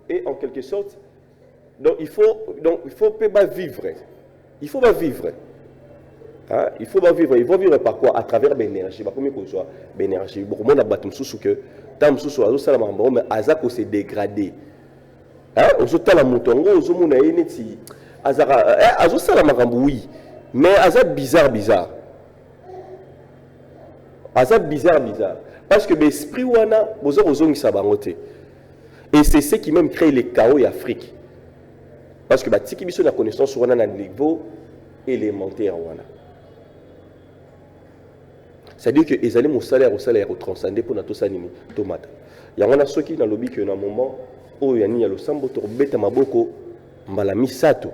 Et en quelque sorte, donc il faut pas vivre. Il faut pas vivre. Hein? Il faut pas vivre. Il faut vivre par quoi? À travers l'énergie. Comme il soit l'énergie. Beaucoup de monde a battu que tant sous soit ça mais azako s'est dégradé. Hein? On se tala mutongo, on se mona ineti. Azara, azo sala makambo oui, mais azab bizarre. Azab bizarre. Parce que l'esprit wana bozo ozongi sabangote. Et c'est ce qui même crée les chaos en Afrique. Parce que tiki biso la connaissance wana na niveau élémentaire wana. C'est-à-dire que les allez mon salaire au transcender pour notre sanini tomate. Il y a ceux qui dans lobby que na moment où yani ya lo sambo to beta maboko mbala misato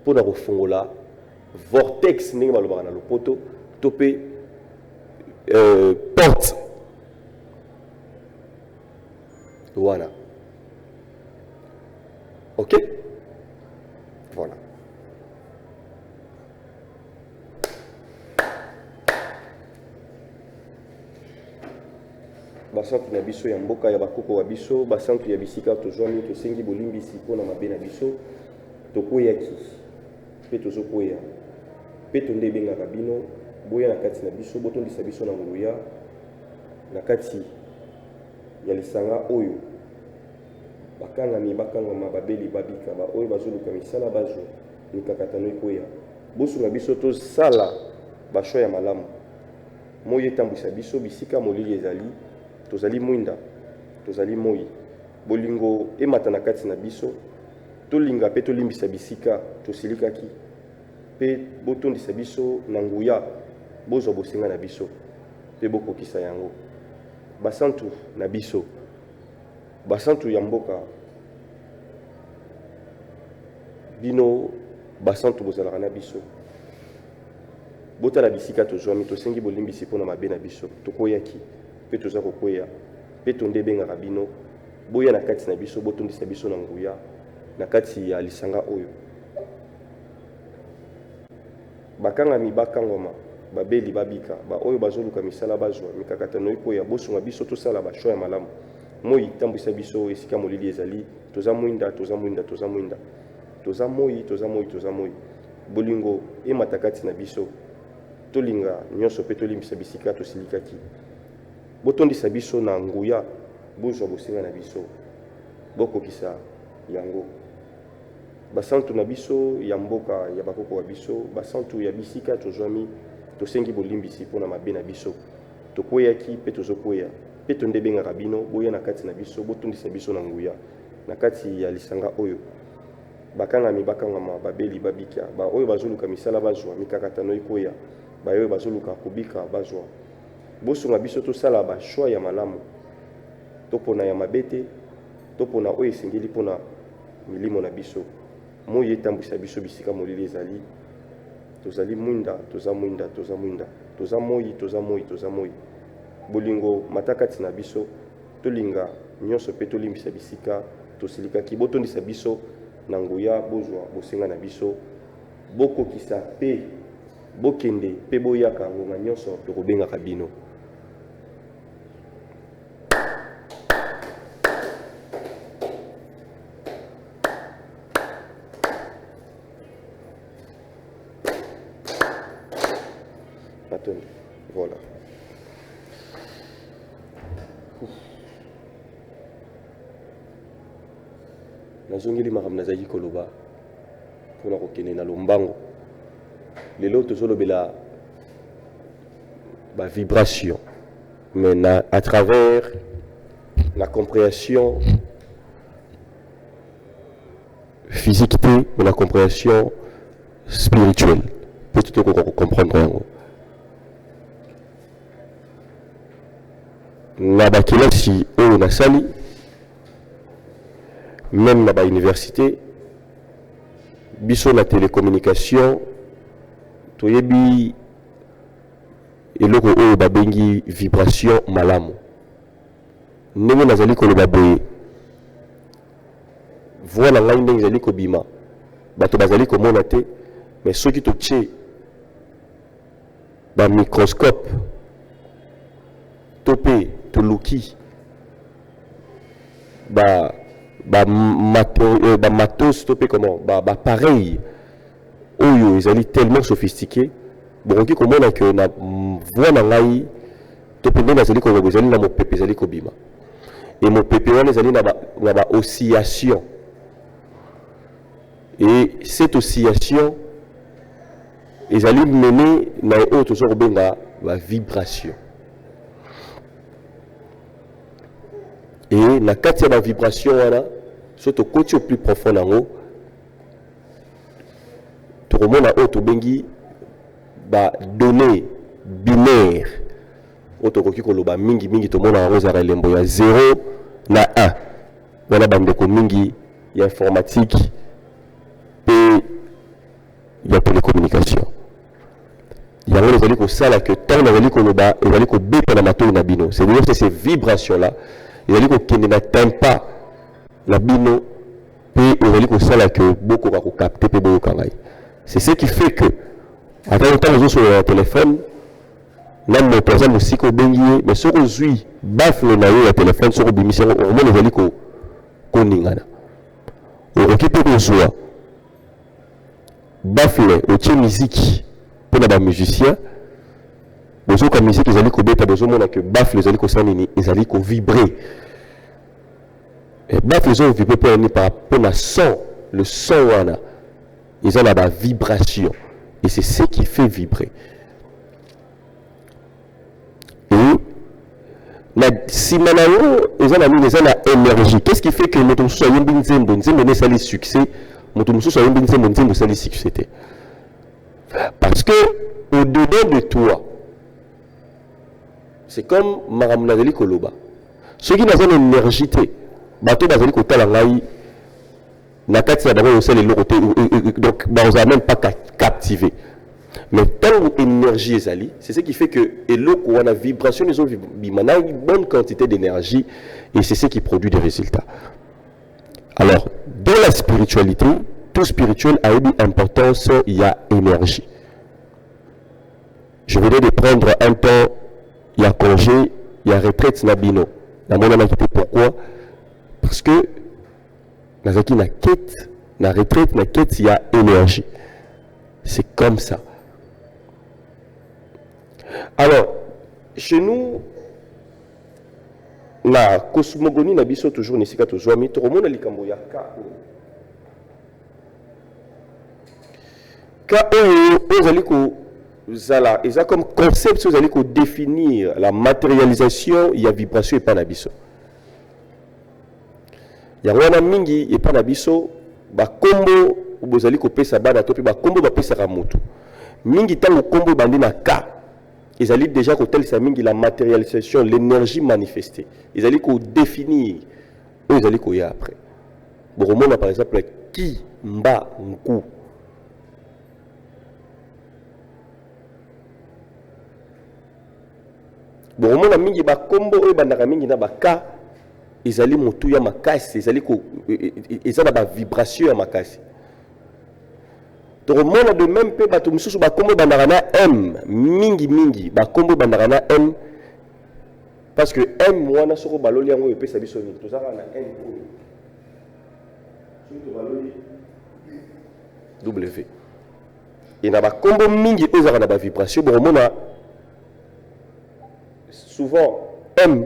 pour na refongola vortex ninga malobana lo poto topé porte. Voilà. Ok? Voilà. Basantu na biso ya mboka ya bakoko wa biso, basantu ya bisika tozwami tosengi bolimbisi mpona mabe na biso, tokoyaki mpe tozokoya mpe tonde ebengaka bino boya na kati na biso botondisa biso na nguya na kati ya lisanga oyo bakangami bakangama babeli babika ba oyo bazoluka misala bazwa mikakatano ekoya bosunga biso tosala basho ya malamu moyi etambwisa biso bisika molili ezali tozali mwinda tozali moyi bolingo emata na kati na biso tolinga mpe tolimbisa bisika tosilikaki mpe botondisa biso na nguya bozwa bosenga na biso mpe bokokisa yango basantu na biso basantu ya mboka bino basantu bozalaka na biso botala bisika tozwami tosengi bolimbisi mpona mabe na biso tokoyaki mpe toza kokwea mpe tonde ebengaka bino boya na kati na biso botondisa biso na nguya na kati ya lisanga oyo bakangami bakangoma babeli babika ba oyo bazoluka misala bazwa mikakatano ekoya bosunga biso tosala basho ya malamu moyi tambwisa biso esika molili ezali toza mwinda toza moyi bolingo emata kati na biso tolinga nyonso mpe tolimbisa bisika tosilikaki botondisa biso na nguya bozwa bosenga na biso bokokisa yango basantu na biso ya mboka ya bakoko wa biso basantu ya bisika tozwami tosengi bolimbisi mpona mabe na biso tokweyaki mpe tozokwea mpe tonde ebengaka bino boya na kati na biso botondisa biso na nguya na kati ya lisanga oyo bakangami bakangama babeli babika ba oyo bazoluka misala bazwa mikakatano ekoya baoyo bazoluka kobika bazwa bosunga biso tosala bashwa ya malamu topona ya mabete topona oyo esengeli mpona milimo na biso moyi etambwisa biso bisika molili ezali tozali mwinda toza moyi bolingo mata kati na biso tolinga nyonso mpe tolimbisa bisika tosilikaki botondisa biso na nguya bozwa bosenga na biso bokokisa mpe bokende mpe boyaka ngonga nyonso tokobengaka bino voilà. Nazongeli makambo nazali koloba mpona kokende na lombango lelo tozolobela vibration mais à travers la compréhension physique et la compréhension spirituelle peut-être comprendre yango na bakelasi oyo nasali même na université biso na télécommunication toyebi eloko oyo babengi vibration malamu ndenge nazali koloba boye voix na ngai ndenge ezali kobima bato bazali komona te mais soki totie bamicroscope to mpe toluki matos to pe comment pareil oyo ezali tellement sophistiqué bokoki komona ke na voix na ngai to pende na zali ko ezali na mopepe ezali ko bima et mopepe wana ezali na ba oscillation et cette oscillation ezali mené na oyo tozo kobenga ba vibration et na kati ya ba vibration wana surtout côté au plus profond nango to komona oyo tobengi ba données binaires oyo koki koloba mingi tomona yango ezala elembo ya 0 na 1 wana bandeko mingi ya informatique pe ya télécommunication yango ezali kosala ke ntango ezali koloba ezali kobeta na matoi na bino c'est-à-dire que ces vibrations là ezali kokende na tympan na bino pe ezali kosala ke bokoka kokapte pe boyoka ngai. C'est ce qui fait que à temps les sur le téléphone même le par exemple aussi ko bengi mais sur ozui bafle na yo ya téléphone sur obimisa au moins ezali ko ningana okoki pe kozwa bafle otie musique pour na ba musicien bozo ka musique ezali ko beta bozo mona que bafle ezali ko sanini ezali ko vibrer et bafle ezali vibrer pour ni par rapport na son le son wana ils ont la vibration et c'est ce qui fait vibrer. Et si maintenant ils ont la énergie, qu'est-ce qui fait que notre soit un bin zembo n'est pas le succès, notre soit un bin zembo c'est le succès. Parce que au-dedans de toi, c'est comme Maramunazeli Koloba. Ceux qui n'ont une énergie, bateau bazali kotala ngai nakati ya d'abord aussi les côté donc on n'a même pas captivé mais tant énergie ezali c'est ce qui fait que eloko wana vibration les autres bimana une bonne quantité d'énergie et c'est ce qui produit des résultats. Alors dans la spiritualité tout spirituel a une importance, il y a énergie. Je venais de prendre un temps il y a congé il y a retraite nabino la mona pourquoi parce que Nazaki na quête, na retraite, na quête, il y a énergie. C'est comme ça. Alors, chez nous, la cosmogonie na biso toujours nisika toujours mais tout le monde a likambo ya ka ozaliko zala eza comme concept ozaliko définir la matérialisation il y a vibration et pas na biso. Yangwana mingi et pas na biso ba kombo bozali ko pesa bana to pe ba kombo ba pesa ka moto mingi tango kombo bandi na ka ezali déjà ko tel sa mingi la matérialisation l'énergie manifestée ezali ko définir ou ezali ko ya après boromona par exemple ki mba nku boromona mingi ba kombo e bandaka mingi na ba ka ezali motu ya makasi ezali ko ezala ba vibration ya makasi to remona de même pe bato mususu ba kombo bandaka na M mingi ba kombo bandaka na M parce que M wana soko baloli yango epesa biso ni to zaka na M to baloli W et na ba kombo mingi ezaka na ba vibration bo remona souvent M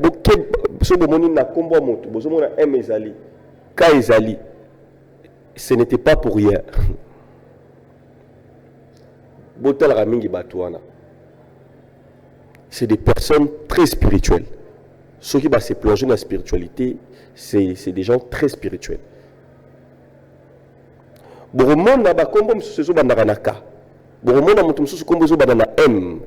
ezali ka ezali ce n'était pas pour rien c'est des personnes très spirituelles ceux qui se plonger dans la spiritualité c'est des gens très spirituels boromona ba kombo msusu bandaka na ka boromona mutu msusu kombo zo bandana M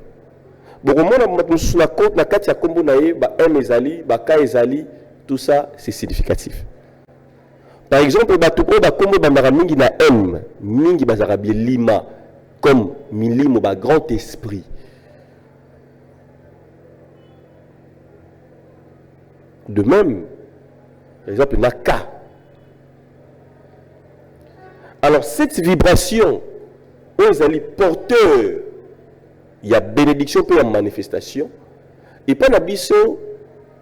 boromona mutu msusu na compte na kati ya kombo na ye ba M ezali ba ka ezali tout ça c'est significatif. Par exemple bato ko ba kombo bandaka mingi na M mingi bazaka bi lima comme milimo ba grand esprit. De même par exemple Naka. Alors cette vibration aux alliés porteurs il y a bénédiction pour la manifestation et pas la biso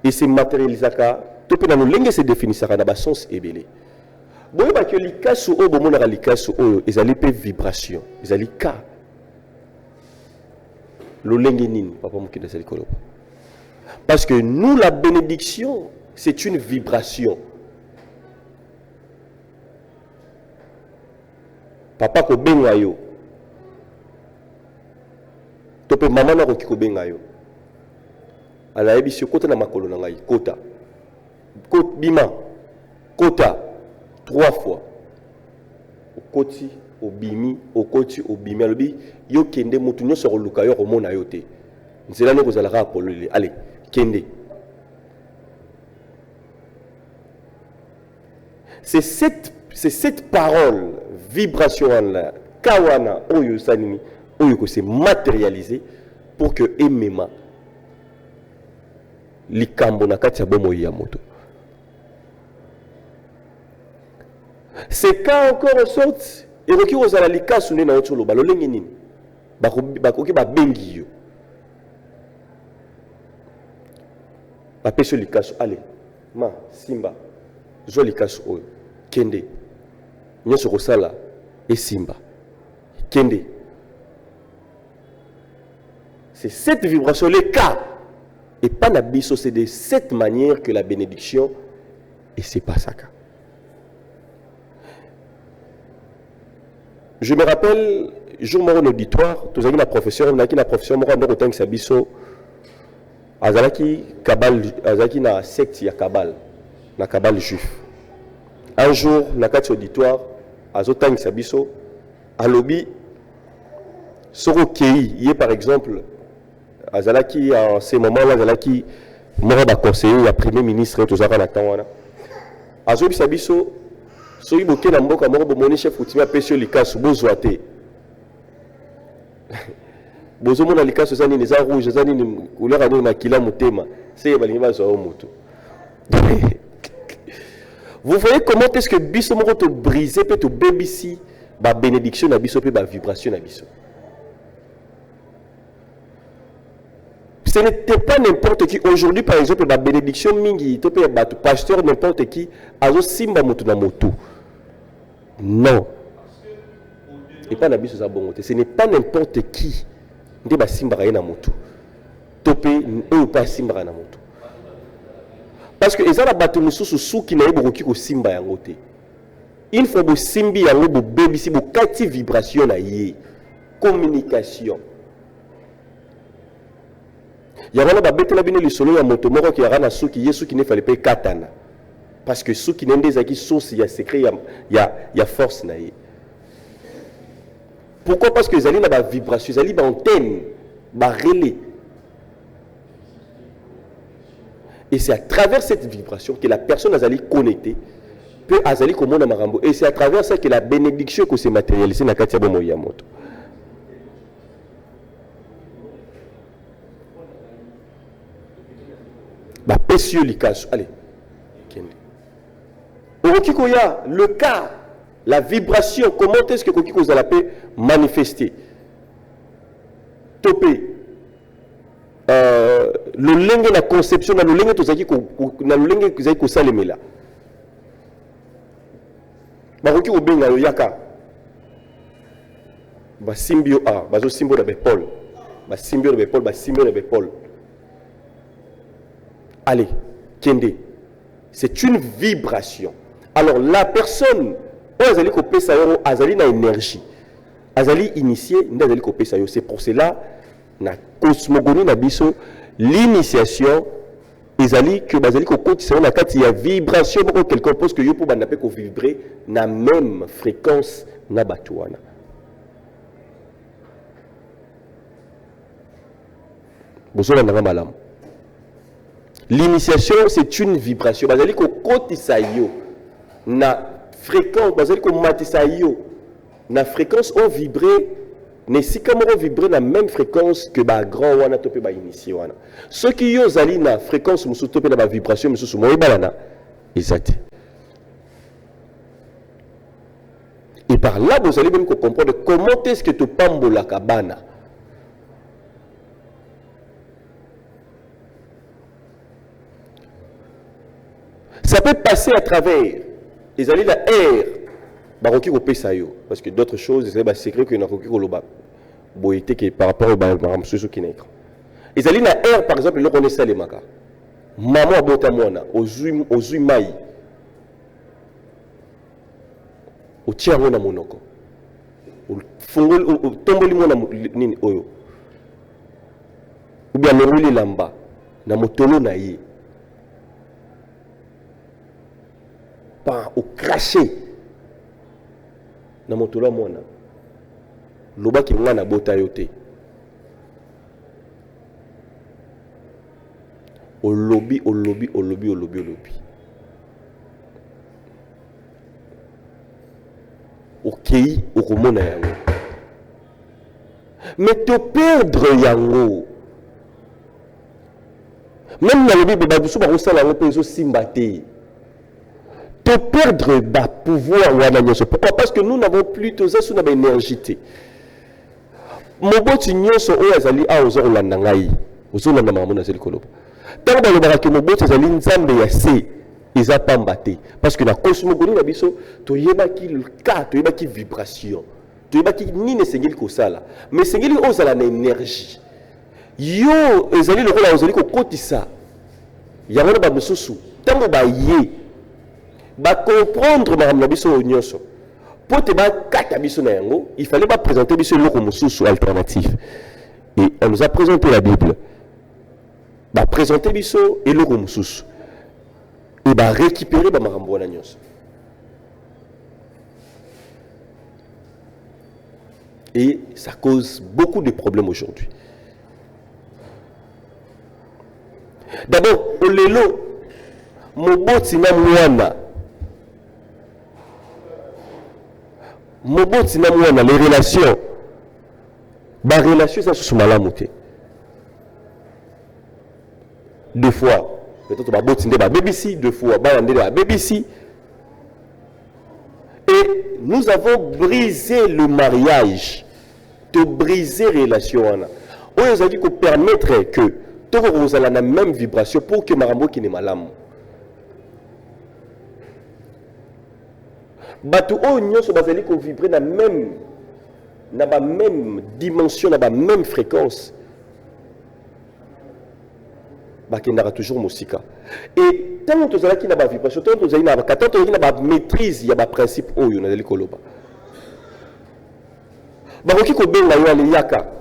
et c'est matérialisaka to pe na lolenge se définissaka na ba sens ebele. Boye ba ke likasu o bomona likasu oyo ezali pe vibration, ezali ka. Lolenge nini papa mokinde ezali koloba. Parce que nous la bénédiction, c'est une vibration. Papa ko benga yo. To pe maman na ko ki ko benga yo. Ala yebi si kota na makolo na ngai kota. Kota bima. Kota 3 fois. Okoti obimi, okoti obimi alobi yo kende mutu nyonso koluka yo komona yo te. Nzela no kozalaka apolole. Allez, kende. C'est cette parole, vibration là, kawana oyo sanini, oyo ko se matérialiser pour que emema likambo na kati ya bomo ya moto. C'est quand encore en sorte et roki ozala likasu ne na otolo balolenge nini bakoki babengi yo bapeso likasu allez ma simba zo likasu oyo kende nyoso kosala et simba kende. C'est cette vibration le cas et pas la biso, c'est de cette manière que la bénédiction et c'est pas ça. Je me rappelle, jour mon auditoire, tous les professeurs, on a qui la professeur moi on autant que sabiso azalaki kabal azalaki na secte ya kabal na kabal juif. Un jour na kati auditoire azotant que sabiso alobi soro kei yé par exemple azalaki en ces moments-là azalaki mora ba conseiller ya premier ministre tous aka na temps wana azobi sabiso soki boke na mboka moko bomoni chef coutumier apesi yo likasu bozwa te bozomona likasu eza nini eza rouge eza nini couleur ya nini makila motema seye balingi bazwa yo moto. Vous voyez comment est-ce que biso moko to briser pe to bebisi ba bénédiction na biso pe ba vibration na biso. Ce n'était pas n'importe qui. Aujourd'hui, par exemple, la bénédiction mingi, pasteur n'importe qui, azo simba moto na moto. Non. Et pas nabi sur bongote. Ce n'est pas n'importe qui. Nde ba simba na moto. Topé ou pas simba na moto. Parce que ezala bato mususu suki na yebo ko simba yango te. Il faut bo simbi yango bo bebisi bo kati vibration na ye. Communication. Il y a un bête là bien le solo ya moto moko qui a na suki yesu qui ne fallait pas katana parce que suki n'ende zaki source ya secret ya force na ye. Pourquoi? Parce que les alliés na ba vibration, les alliés ba antenne, ba relais. Et c'est à travers cette vibration que la personne a allé connecter peut azali comme na marambo et c'est à travers ça que la bénédiction que se matérialiser na kati ya bomo ya moto. Pesio likasu, allez. Okiko ya le cas, la vibration, comment est-ce que Kokiko za la paix manifester? Topé. Le lenge la conception na le lenge to zaki ko na le lenge ko zaki ko salemela. Ba Kokiko benga yo yaka. Ba simbio a, ba zo simbio na be Paul. Ba simbio na be Paul, ba simbio na be Paul. Allez, Kende, c'est une vibration. Alors la personne, azali ko pesa yo, azali na énergie, azali initié, azali ko pesa yo. C'est pour cela na cosmogonie na biso l'initiation, azali que bazali ko kotisa na kati ya vibration pour quelqu'un pense que yo pour banape ko vibrer na même fréquence na batuana. Bosola na malam. L'initiation, c'est une vibration. Bazali ko kotisa yo na fréquence, bazali ko matisa yo na fréquence on vibrer, ne si comme on vibrer na même fréquence que ba grand wana topé ba initié wana. Ceux qui yo zali na fréquence musu topé na ba vibration musu mo balana exact. Et par là vous allez même comprendre comment est-ce que to pambola kabana. Ça peut passer à travers. Ils allaient la air. Baroki ko pesa yo parce que d'autres choses c'est ba secret que na koki ko loba. Boité que par rapport au baram soso qui n'est. Ils allaient la air par exemple le connaissait les maka. Maman abota mwana ozui mai. O tiango na monoko. O fungol o tomboli mwana nini oyo. Ou bien le lamba na motolo na ye. Pas au cracher na motolo mwana. Loba ki mwana bota yote. Au lobby. Ok, au komona yango. Mais te perdre yango. Même dans le Bible, babusu ba osala ngo peso simbate. Te perdre ba pouvoir wana nyoso. Pourquoi? Parce que nous n'avons plus tout ça sous notre énergie. Moboti nyoso oyo azali a ozolanda ngai. Ozolanda mamona zeli koloba. Tant que le que moboti azali nzambe ya se eza pamba te. Parce que la cosmogonie na biso to yebaki le cas, to yebaki vibration. To yebaki nini sengeli ko sala. Mais sengeli ozala na énergie. Yo ezali lokola ozali ko kotisa. Yango ba mususu. Tango ba ye ba comprendre makambo na biso nyonso. Pour te ba kata biso na yango, il fallait pas présenter biso loko mususu alternatif. Et on nous a présenté la Bible. Ba présenter biso et loko mususu. Et ba récupérer ba makambo na nyonso. Et ça cause beaucoup de problèmes aujourd'hui. D'abord, au lelo, moboti na mwana. Moboti na mwana, les relations. Ba relation ça sous malamu te. Deux fois. Peut-être ba boti ndeba BBC, deux fois ba ndeba BBC. Et nous avons brisé le mariage. De briser relation wana. On nous a dit qu'on permettrait que tout le monde ait la même vibration pour que marambo qui n'est malamu. Batou o nyonso bazali ko vibrer na même dimension, na ba même fréquence. Bakendaka toujours mosika. Et tant que tu as qui na ba vibration, tant que tu as na ba maîtrise, il y a ba principe oyo na dali koloba. Baroki ko benga yo ale yaka.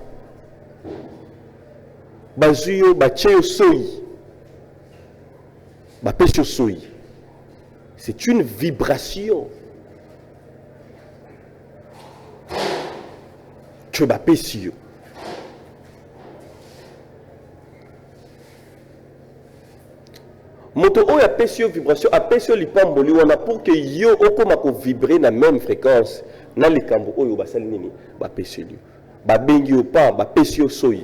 Bazuyo bacheyo soyi. Bapesho soyi. C'est une vibration. Que bapesio. Moto oyo apesio vibration, apesio lipamboli wana pour que yo okoma ko vibrer na même fréquence. Na likambo oyo basali nini bapesio liyo. Babengi yo pa bapesio soyi.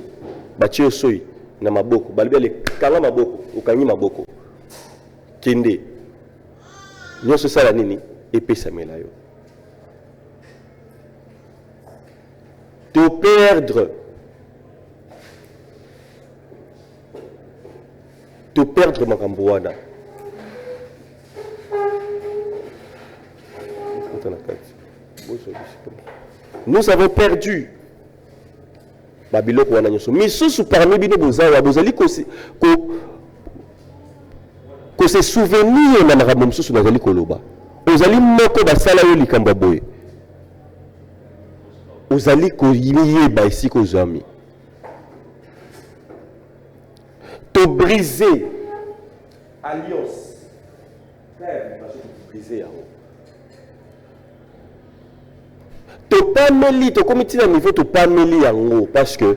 Bachio soyi na maboko. Balibia le kanga maboko, ukanyi maboko. Kende. Nyonso sala nini epesa mela yo. Te perdre makambo wana. Nous avons perdu Babiloko wana nyoso. Misusu parmi bino bozawa bozali ko se souvenir na makambo misusu nazali koloba. Ozali moko basala yo likambo boye. Ozali ko yiyeba ici ko zami. Te briser alliance. Frère, parce que briser yango. Te pameli, te comité à niveau te pameli yango parce que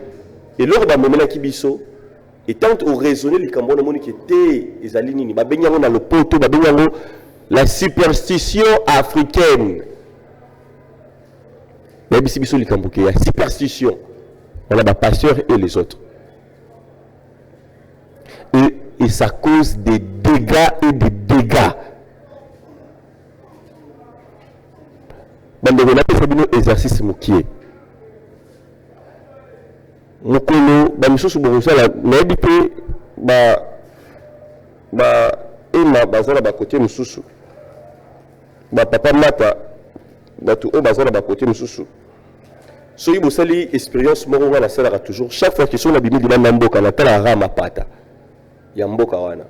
et lors ba momela kibiso et tant au raisonner les cambona moni qui était ezali nini ba benyango na le poto ba benyango la superstition africaine. Mais bisi biso likambuke ya superstition. On a ba pasteur et les autres. Et ça cause des dégâts et des dégâts. Bande on a fait un exercice mokié. Mokolo ba misosu bo sala na dipe ba ema bazala ba côté mususu ba papa mata batu o bazala ba côté mususu so yibo sali expérience moko ngana sala toujours chaque fois que sona bimi libanda mboka na tala rama pata ya mboka wana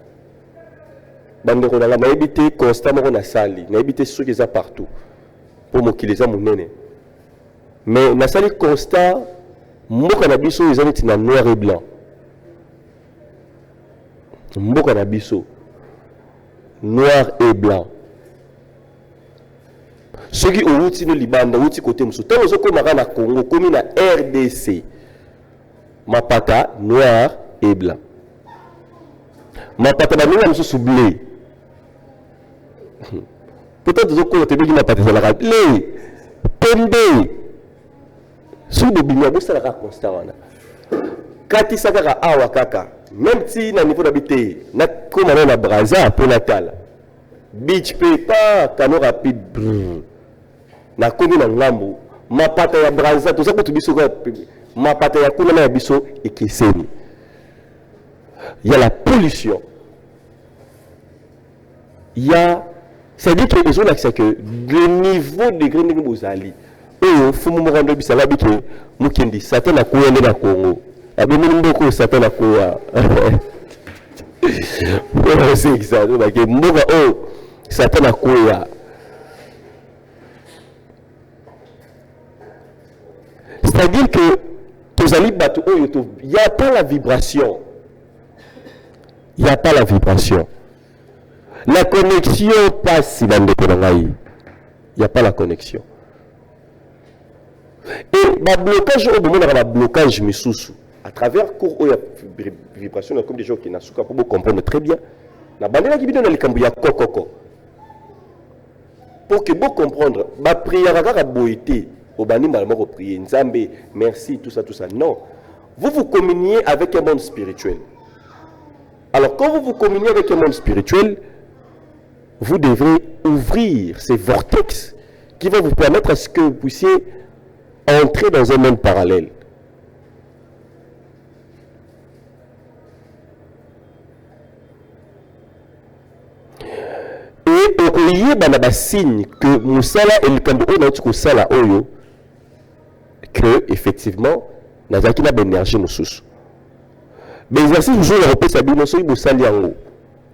bande ko na maibité constant moko na sali na ibité soki za partout pour mokiliza munene mais na sali constat mboka na biso ezali tina noir et blanc mboka na biso noir et blanc ceux qui ont outi no libanda outi côté musu tant ozo komaka na Congo komi na RDC mapata noir et blanc mapata baninga musu bleu peut-être ozo ko te bigi mapata za la bleu pembe sous de bimia bo sala ka constant wana kati saka awa kaka même si na niveau d'habiter na koma na Brazza pour Natal beach paper cano rapide na komi na ngambu mapata ya Brazza to sako tubiso ko mapata ya kuna na biso ekiseni il y a la pollution il y a c'est-à-dire que les gens que le niveau de degré ndenge bozali oyo fumu mo rando bisala bike mukendi satan na kuyende na Congo abimini mboko satan na kuya c'est exact donc mboka oh satan na kuya c'est-à-dire que tous les bateaux il n'y a pas la vibration il n'y a pas la vibration la connexion passe dans le il n'y a pas la connexion et le blocage au moment de blocage misusu à travers cours où il y a vibration comme des gens qui n'ont pas pour comprendre très bien la bandera qui vient dans les cambuya kokoko pour que vous comprendre ma prière à boité au bani malamo prier nzambe merci tout ça non vous communiez avec un monde spirituel alors quand vous communiez avec un monde spirituel vous devrez ouvrir ces vortex qui vont vous permettre à ce que vous puissiez entrer dans un monde parallèle. Et au lieu d'un signe que Moussala et le Kambo n'ont sala oyo que effectivement nazaki na énergie mususu. Mais exercice toujours le repère sabi noso ibo sali yango.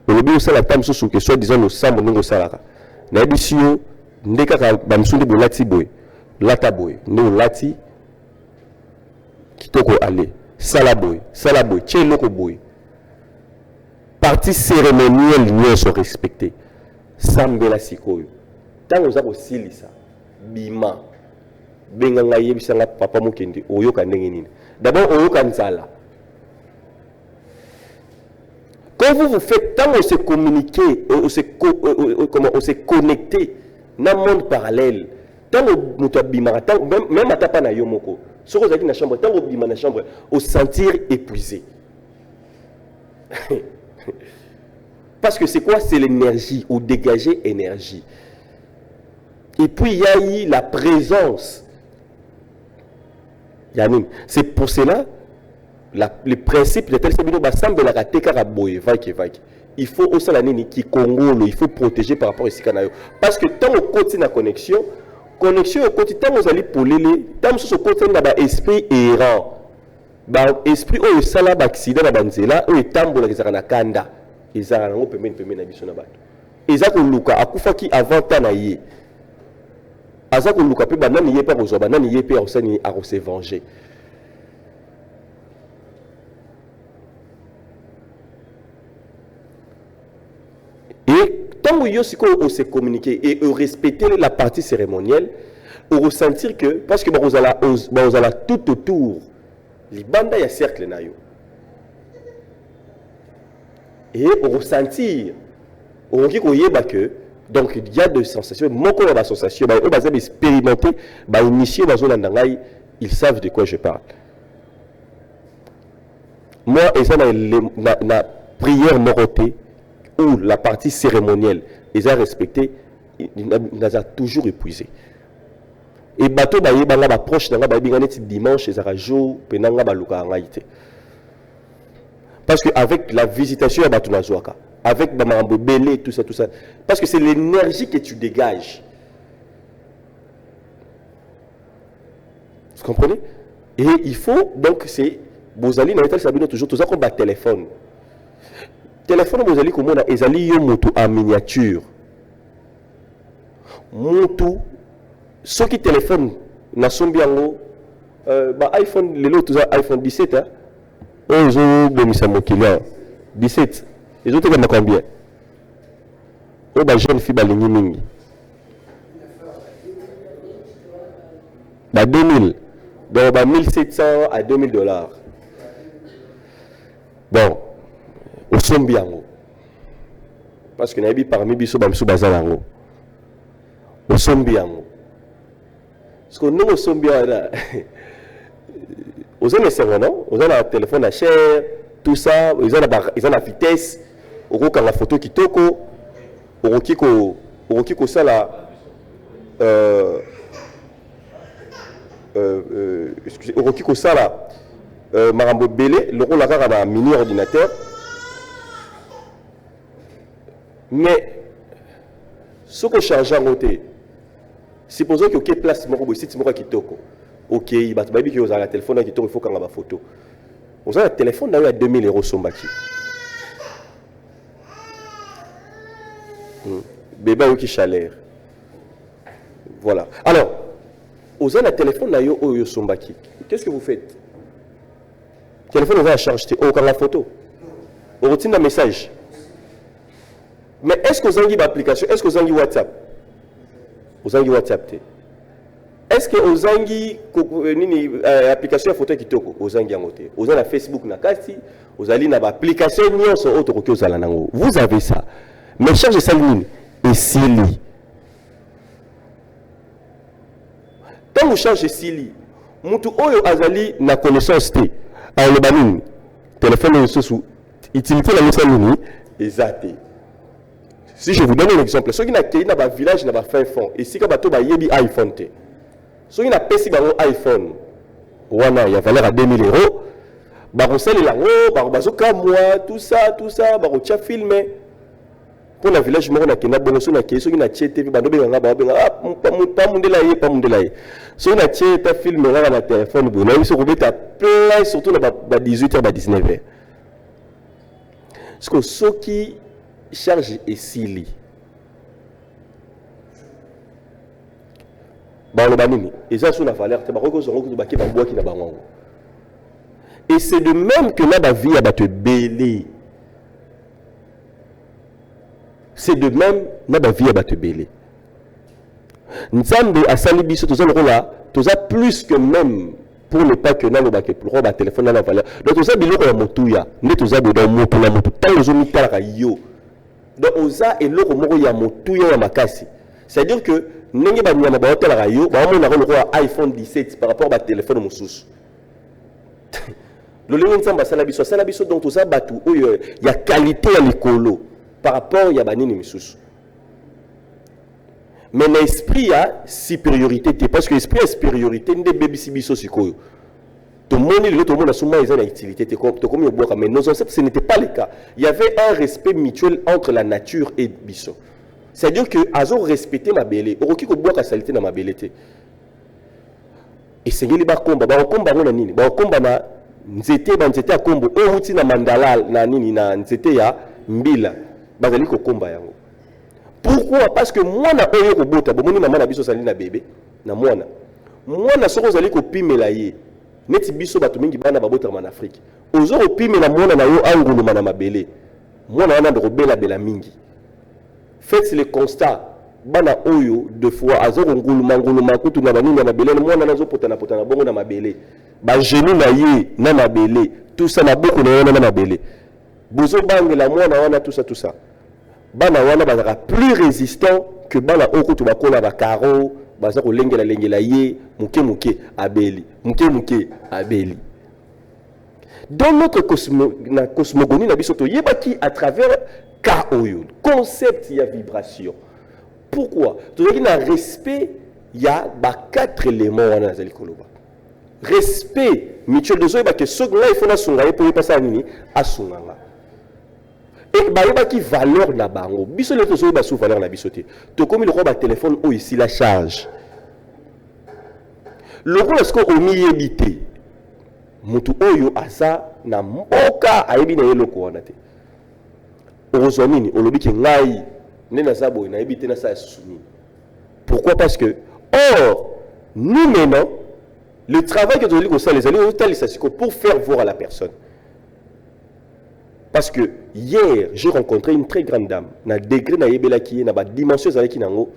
Le bi osala tam mususu que soit disant no sambo ngo salaka. Na bisio ndeka ka bamsundi bolati boy. Lata boy, no lati kitoko aller. Sala boy, tcheloko boy. Partie cérémonielle nous sont respectées. Sambela sikoyo. Tant oza ko silisa bima. Benganga yebisanga papa mokende oyoka ndenge nini. D'abord oyoka nzala. Quand vous faites, tant on se communiquer, on se connecter dans un monde parallèle, tant même à tapana yomoko, ce que vous avez dans la chambre, tant que dans la chambre, on se sentir épuisé. Parce que c'est quoi? C'est l'énergie, ou dégager énergie. Et puis il y a eu la présence. C'est pour cela le principe de tel il faut aussi la qui Congo, il faut protéger par rapport à ce canaille. Parce que tant qu'on continue la connexion au côté tant vous allez pour les tant sur côté là esprit errant. Esprit au sala accident na banzela au tambola ki na kanda. Ezara ngo pemene na biso na bato. Ezako luka akufa ki avant ta na ye. Azako luka pe banani ye pa ko zo banani ye pe osani a se venger. Et tant qu'on s'est communiqué et respecter la partie cérémonielle, on ressentir que, parce que vous allez tout autour, les bandes, il y a cercle. Et on ressentir, on dit que, donc il y a des sensations, mon corps a des sensations, on va expérimenter, initier dans zone d'angaï, ils savent de quoi je parle. Moi, et ça, la prière morotée, où la partie cérémonielle est respectée, il a toujours épuisé. Et bateau ba proche nanga ba bingane ti dimanche ezara jour penanga ba luka ngaité. Parce qu'avec la visitation à Batunazouaka, avec Bamarambo Belé, tout ça, parce que c'est l'énergie que tu dégages. Vous comprenez? Et il faut, donc, c'est, Bozali, n'a pas toujours, tout ça comme un téléphone. Téléphone, Bozali, comme on a, Ezali, Yomoto en miniature. Moto, ceux qui téléphonent, na sombiango, iPhone, les autres, iPhone 17, hein? Ils ont donné ça, mon client. 17. Ils ont été combien? Oh, jeune fille, mingi. 2000. Donc, 1700 à 2000 $. Bon, au sombiango. Parce que nous avons parmi biso bamsou bazalango. Au sombiango. Parce que nous, au sombiango, aux gens non, aux gens un téléphone à cher, tout ça, ils ont la vitesse, au gros quand la photo qui toko, au kiko ça là, excusez, au kiko ça là, Marambo Belé, le rôle là un mini ordinateur, mais ce qu'on charge en côté, supposons qu'il y a place mon site qui toko. Ok, il va te dire que un téléphone qui il faut qu'on ait une photo. Vous avez un téléphone à 2000 € sombaki. Bébé qui chaleur. Voilà. Alors, vous avez un téléphone à sombaki. Qu'est-ce que vous faites? Le téléphone vous a chargé aucun la photo. Vous retenez un message. Mais est-ce que vous avez une application? Est-ce que vous avez WhatsApp? Vous avez WhatsApp? Est-ce que vous avez une application de photo qui est aux Angiangote? Vous avez Facebook, vous avez une application vous avez ça. Mais charge ça et Sili. Quand vous chargez Sili, Moutou Oyo Azali n'a connaissance de le téléphone sous utilité la mission et zaté. Si je vous donne un exemple, ceux qui n'ont pas de village n'ont pas fait fond. Et si vous avez un iPhone, si vous avez un iPhone, il y a valeur à 2000 €, vous avez tout ça, vous avez filmé. Pour le village, vous avez un ceux qui ont acheté, vous avez filmé dans le téléphone, vous avez plein, surtout à 18 h, à 19 h. Parce que ceux qui chargent et Sili. Et ça, c'est la valeur. Et c'est de même que la vie a te belé. C'est de même que la vie a te belé. Nzambe a sali biso to zalo là, to za plus que même pour ne pas que nalo ba ke pour ba téléphone na valeur. Donc to za biloko ya motuya, ne to za be do motu na motu. Tant les omi tala yo. Donc oza eloko moko ya motuya ya makasi. C'est-à-dire que n'engue ba nyama ba hôtel rayo, ba mo na ko iPhone 17 par rapport à téléphone mususu. Le lien Nzamba sala biso donc to za batu oyo ya qualité ya likolo par rapport ya banini mususu. Mais l'esprit a supériorité, parce que l'esprit a supériorité, n'est pas biso sikoyo. Tout le monde a souvent une utilité, mais nos ancêtres, ce n'était pas le cas. Il y avait un respect mutuel entre la nature et biso. C'est-à-dire que Azo respectait ma belle, Oroki ko boka salité na ma belleté. Et c'est ngeli ba komba na nini, ba komba na nzete a kombo, outi na mandala na nini na nzete ya mbila, bazali ko komba yango. Pourquoi? Parce que moi na oyo ko bota, bomoni maman na biso sali na bébé, na mwana. Mwana soko zali ko pimela ye. Neti biso bato mingi bana babota en Afrique. Ozo ko pimela mwana na yo angulu na mabele. Mwana wana ndoko bela bela mingi. Faites le constat. Bana oyo deux fois azo ko ngulu makutu na banini na mabele, mwana nazo potana bongo na mabele. Ba genou na ye na mabele. Tout ça na boko na na mabele. Bozo bangela mwana wana tout ça. Bana wana bazaka plus résistant que bana okutu bakola ba caro bazako lengela ye muke abeli dans notre cosmogonie na biso to yebaki à travers kaoyo concept ya vibration. Pourquoi? To yaki na respect ya ba quatre éléments wana zali koloba respect mutuel de zoé que ce là il faut na sunga pour passer nini asunganga et ba yeba ki valeur na bango biso le tozo ba sous valeur na biso te to comme le roi ba téléphone o ici la charge le roi est-ce qu'on omi yebité mutu oyo asa na mboka ayebi na yelo ko wana te ozwa nini olobi ke ngai ne na zabo na yebité na sa susuni pourquoi parce que or nous maintenant le travail que nous allons faire les alliés pour faire voir à la personne. Parce que hier, j'ai rencontré une très grande dame. Na degré na yebela ki na ba dimension avec nango,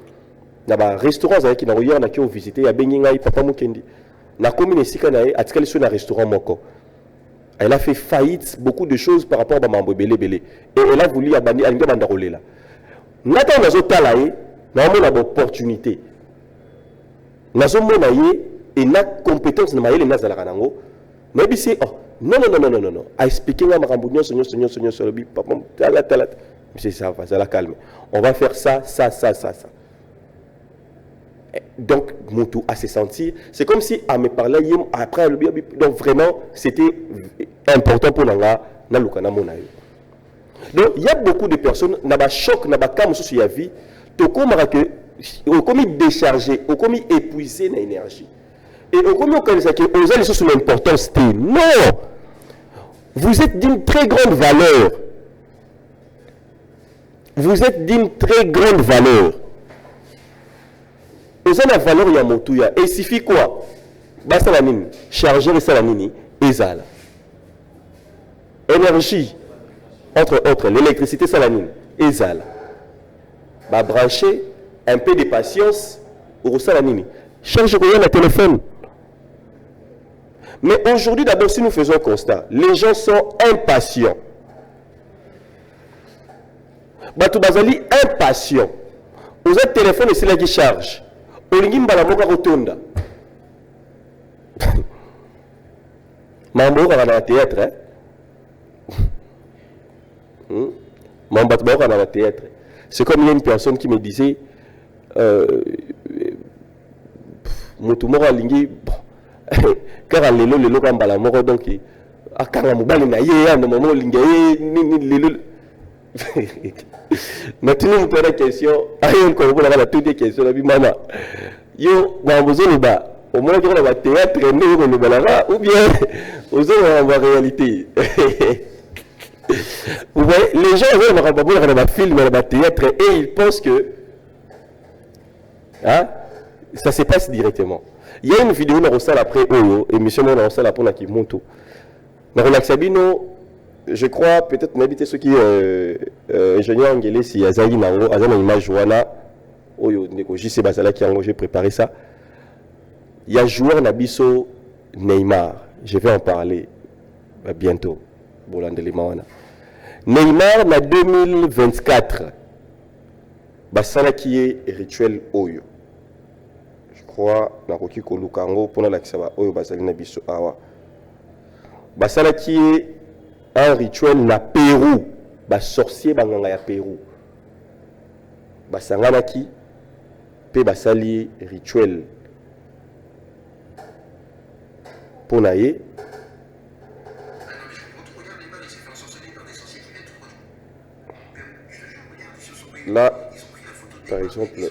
na ba restaurant avec nango hier na ki on visiter ya benginga papa mokendi. Na commune sika na atikali sur na restaurant moko. Elle a fait faillite beaucoup de choses par rapport à mambo belé belé et elle a voulu abandi alinga banda rolela. Nata nazo talaye na mo na opportunité. Nazo mona ye et la compétence de maïle n'a pas nango mais bi c'est oh non I speaking à marambunyo sonyo sur le bi papa tala c'est ça va ça la calme on va faire ça donc Moutou a se sentir c'est comme si à me parler après le donc vraiment c'était important pour nanga na lukana monayo donc il y a beaucoup de personnes na ba choc na ba kam sur ya vie to komara que au comme décharger au comme épuiser na énergie. Et au combien on sait que vous avez sur l'importance non, vous êtes d'une très grande valeur. Vous êtes d'une très grande valeur. Vous avez la valeur Yamotouya. Et il suffit quoi? Basta la nini, chargeur et salamini, ezala. Énergie, entre autres, l'électricité salamine, ezala. Bah brancher, un peu de patience, au salamini. Charge le téléphone. Mais aujourd'hui, d'abord, si nous faisons un constat, les gens sont impatients. Batou Bazali, impatient. Vous avez téléphone et c'est là qui charge. Olingi mbalamoka rotonda. Mambo dans le théâtre. Mambo dans le théâtre. C'est comme il y a une personne qui me disait Moutoumora Lingi. Car à l'élo, le local mbala moro donc à Karamubali na yé à moment linga ni l'élo. Maintenant vous posez la question, aïe encore vous avez toutes les questions la vie maman. Yo mambozo le bas, au moins qu'on va théâtre nous on le balara ou bien aux autres en réalité. Vous voyez, les gens veulent regarder un film, un théâtre et ils pensent que hein, ça se passe directement. Il y a une vidéo dans le salle après Oyo, émission dans le salle après Nakimonto. Dans Relaxabino, je crois, peut-être m'habiter ceux qui ingénieur anglais, si Azaï Nango, Azaï Image Wana, Oyo, JC Basala qui a préparé ça. Il y a un joueur Nabiso Neymar, je vais en parler bientôt. Neymar, en 2024, Basala qui est rituel Oyo. Na koki kolukango pona la kisaba oyo bazali na biso awa basala ki un rituel na Pérou ba sorcier banganga ya Pérou basangana ki pe basali rituel pona ye là par exemple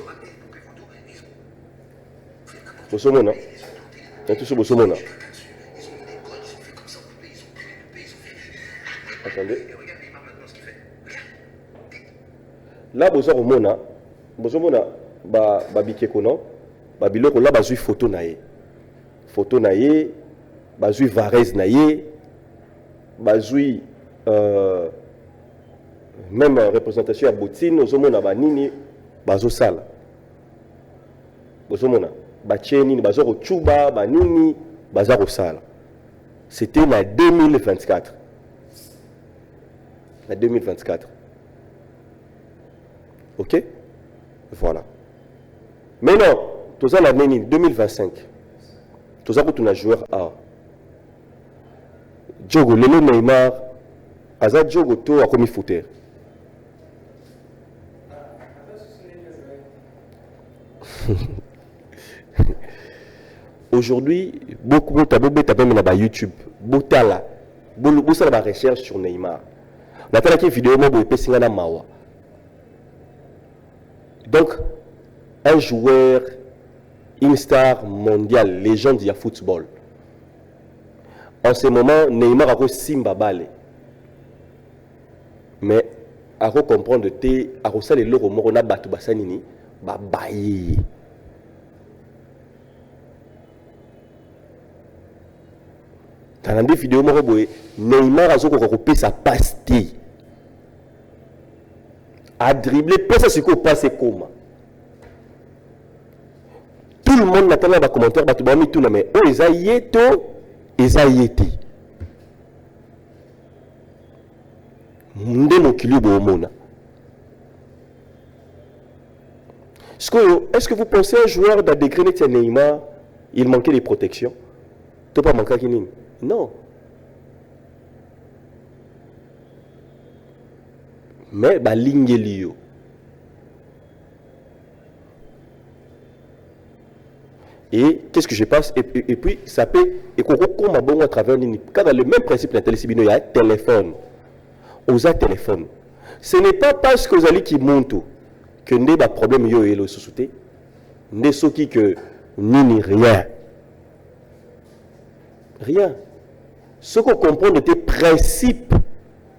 Bosomona. Il y a tout ce Bosomona. Attendez. Là, Bosomona, Babikeko, non? Babiloko, là, bazui photo nae. Photo nae, bazui varese nae, bazui même représentation à Boutine, Bosomona, Banini, Bazosala. Bosomona. Bacheni, Bazoro Chuba, Banini, Bazaro Sala. C'était en 2024. En 2024. Ok? Voilà. Maintenant, tout ça l'année 2025. Tout ça pour un joueur A. Diogo, Lelo Neymar, Aza Diogo, to a commis footer. Aujourd'hui, beaucoup de YouTube, botala, bosala ba recherche sur Neymar. On a une vidéo moi boy pesingana mawa. Donc un joueur, une star mondiale, légende du football. En ce moment, Neymar a simba balé. Mais à comprendre que à ça les loro morona batu basanini ba bayi. Dans des vidéos moi boy Neymar a zoko ko sa pastille. A dribbler pesa siko passer comment. Tout le monde n'attend pas commentaire batu ba mi tout mais oh ezayeto ezayeti. Est-ce que vous pensez un joueur d'un degré de Neymar, il manquait de protection? Tu pas manquer qui non. Mais bah ligne. Et qu'est-ce que je pense? Et puis ça peut et qu'on recommande bon à travers l'île. Car le même principe de la télésibino, il y a un téléphone. Aux téléphone. Ce n'est pas parce que vous allez qui montent que n'est pas problème yo et le société. N'est ce qui que ni rien. Rien. Ce qu'on comprend de tes principes,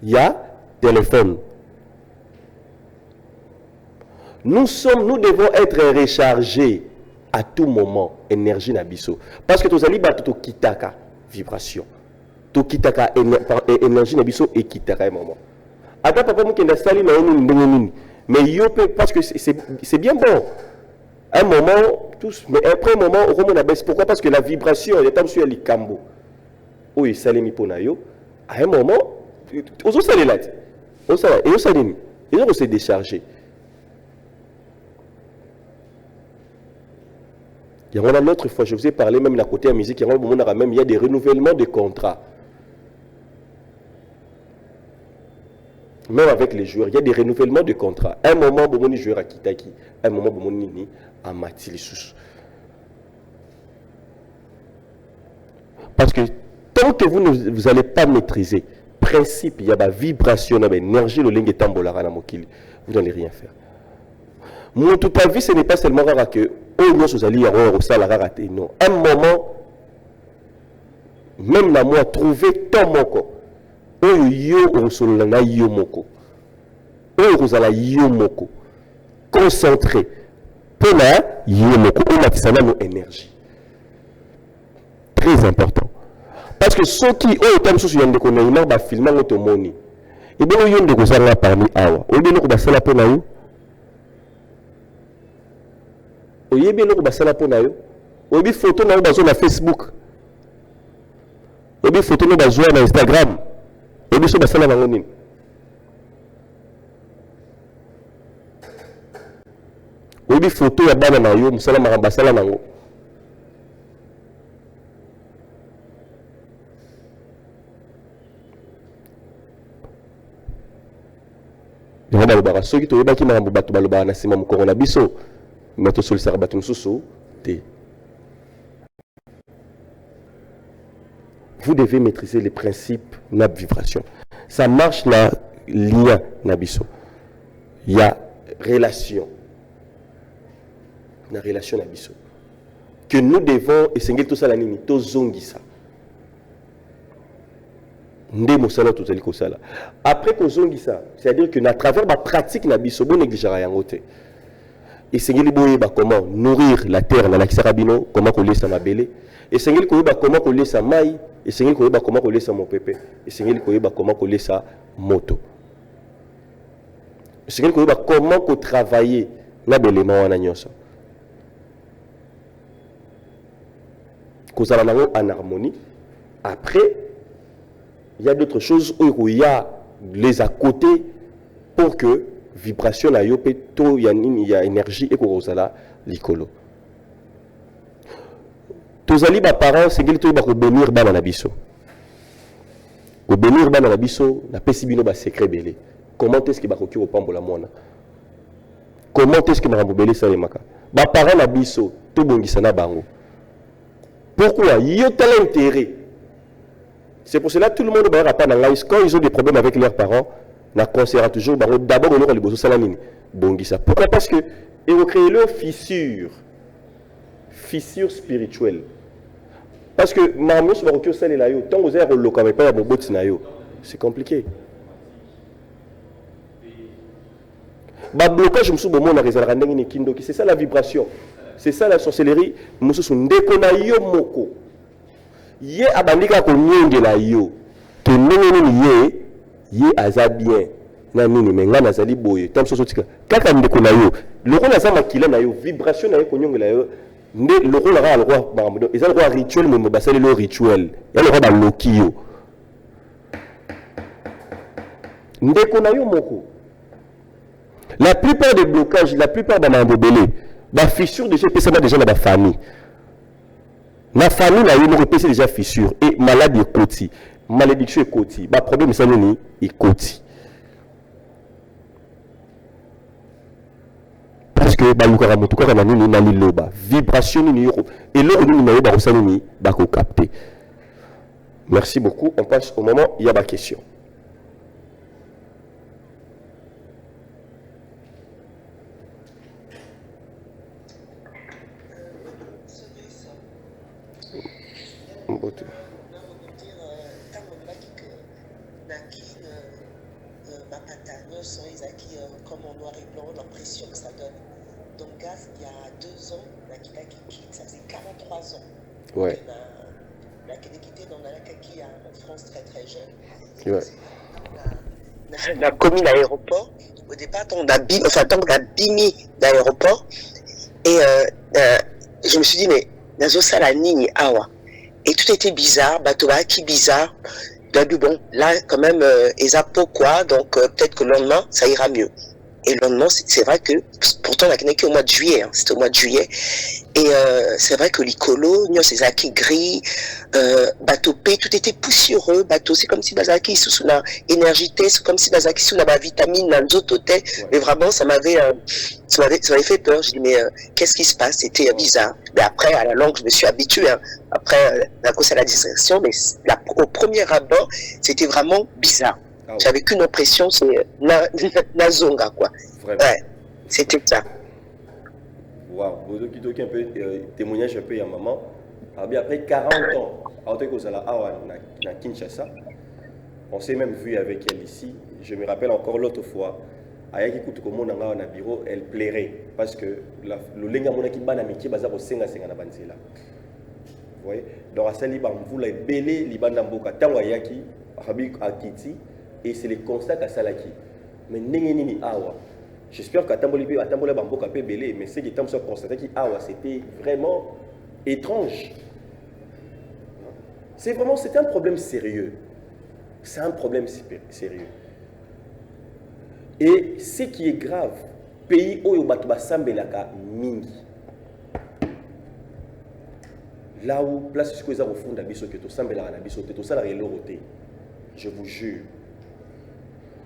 il y a téléphone. Nous devons être rechargés à tout moment, énergie nabiso. Parce que tu allez battre tout kitaka vibration. Tout kitaka énergie nabiso et kitaka un moment. Attends papa moi qui n'a sali na une mais yo parce que c'est bien bon. Un moment tous mais après un moment on a baisse pourquoi parce que la vibration il est comme sur les cambo. Oui, salimi pona yo à un moment on s'est là. On s'est et on s'est mis. Et on s'est déchargé. Il y a l'autre fois, je vous ai parlé même à côté de la musique, il y a des renouvellements de contrats. Même avec les joueurs, il y a des renouvellements de contrats. Un moment, bon, les joueurs à Kitaki, un moment, bon, nini à Matilissus. Parce que tant que vous n'allez pas maîtriser le principe, il y a la vibration, il y a l'énergie, le lingue tambolara na mokili, vous n'allez rien faire. Mon tout pas vu, ce n'est pas seulement rare que vous allez avoir ça la rareté. Non. Un moment, même la moi, trouver ton moko. Concentré. Pour la yomoko. On a nos énergie. Très important. Parce que ceux qui ont été sur le film, ils ont filmé notre moni. Et bien, ils ont des choses parmi eux. Ils ont des choses pour nous. Oye bien nous basala pona yo. Obi photo na bazo na Facebook. Obi photo na bazo na Instagram. Obi so basala bango nini. Obi photo ya bana na yo musala makambasala nango. Yaba balobaka soki toyebaki makambo bato balobaka na sima mokoro na biso. Vous devez maîtriser les principes de la vibration. Ça marche dans le lien nabiso. Il y a relation. Une relation nabiso. Que nous devons essayer tout ça la nini, tout zongisa. Après qu'on zongisa, c'est-à-dire que à travers la pratique nabiso, bon négligera yango te. Et c'est comment nourrir la terre dans la Kisarabino, comment coller sa mabélé. Et c'est comment coller sa maille. Et c'est comment coller sa mon pépé. Et c'est comment coller sa moto. Et c'est comment travailler la belle en agnosa. En harmonie. Après, il y a d'autres choses où il y a les à côté pour que vibration na yo peto ya énergie et ko sala likolo. Tozali ba parents sengeli to ba ko bénir bana na biso. Ko bénir bana na biso na pesi bino ba secret belé. Comment est-ce que ba ko ki ko pambola mona? Comment est-ce que ba ko belé ça maka? Ba parents na biso to bongisa na bango. Pourquoi? Il y a tel intérêt. C'est pour cela que tout le monde va pas dans la quand ils ont des problèmes avec leurs parents, na conseillera toujours d'abord on aura les besoins salamine. Bongisa. Pourquoi? Parce que ils vont créer leur fissure spirituelle. Parce que Marmos va recréer ça les laïos. Tant que vous avez le local mais pas bon bot naïo, c'est compliqué. Bah blocage me sous bon on a réservé un kindo qui c'est ça la vibration. C'est ça la sorcellerie. Musu sont déconayo moko. Yé abandika ko nyongela yo. To nini yé aza bien. Na nini menga na zali boye. Tam so tika. Kaka ndeko na yo. Loko na za makila na yo, vibration na yo ko nyongela yo. Nde loko la ra loko ba mbo. Eza loko rituel mo basali le rituel. Ya loko ba loki yo. Ndeko na yo moko. La plupart des blocages, la plupart des mandobélés, la fissure déjà, c'est déjà dans la famille. La famille, là, il y a déjà fissure. Et maladie est côté. Malédiction est côté. Le problème, c'est que c'est côté. Parce que, vibration, et là, on capter. Merci beaucoup. On passe au moment où il y a ma question. Comme en noir et blanc, l'impression que ça donne. Donc, gaz, il y a 2 ans, ça faisait 43 ans. Ouais. La quitté dans la Kaki en France très très jeune. Ouais. On a commis l'aéroport. Au départ, on a bimi d'aéroport. Et je me suis dit, mais nazo salani awa. Et tout était bizarre, batoba qui bizarre. Bon, là, quand même, Esapo quoi, donc peut-être que le lendemain, ça ira mieux. Et le lendemain, c'est vrai que, pourtant, on a au mois de juillet, hein, c'était au mois de juillet. Et c'est vrai que l'icolo, ces acquis gris, bateau P, tout était poussiéreux, bateau, c'est comme si Bazaki sous la énergie, c'est comme si Bazaki sous la vitamine, dans d'autres hôtels. Mais vraiment, ça m'avait fait peur. Je dis, mais qu'est-ce qui se passe? C'était bizarre. Mais après, à la longue, je me suis habitué. Hein. Après, à cause de la distraction, mais au premier abord, c'était vraiment bizarre. Ah ouais. J'avais qu'une impression, c'est Nazonga, quoi. Vraiment. Ouais, c'était ça. Waouh, vous avez un peu témoignage un peu à maman. Après 40 ans, à Kinshasa, on s'est même vu avec elle ici. Je me rappelle encore l'autre fois, Ayaki Kutukomo Nanga na bureau, elle plairait parce que le lenga mona ki bana métier baza ko senga na banzela. Vous voyez? Donc asali ba mvula ebele libanda mboka tango ayaki rabi akiti et c'est le constat ka salaki. Mais ndenge nini awa. J'espère qu'Atamboli Bamboka peut belé, mais c'est que soit constaté que c'était vraiment étrange. C'est un problème sérieux. C'est un problème sérieux. Et ce qui est grave, pays où il Sambelaka mingi. Là où place ce que vous avez au fond d'abisso que tout Sambelaka n'abisso, tout ça la réalité. Je vous jure.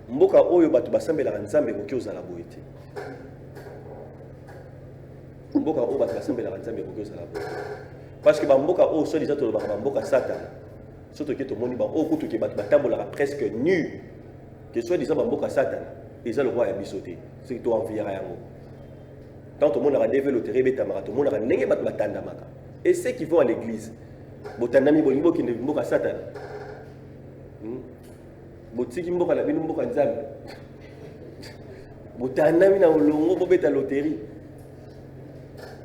Mboka oyo batu basambela nzambe koki ozala boye te. Mboka oyo batu basambela nzambe koki ozala boye. Parce que ba mboka oyo so déjà to ba mboka satan. Surtout que to moni ba oyo kutu ke batu batambola presque nu. Que soit disant ba mboka satan, eza le roi ya bisoté. C'est que to enviera yango. Tant tout le monde a développé rebeta mara, tout le monde a ndenge batu batanda maka. Et ceux qui vont à l'église, botandami bolingo ki mboka satan. Botiki mboka la bino mboka nzambe. Botanami na olongo bobeta loterie.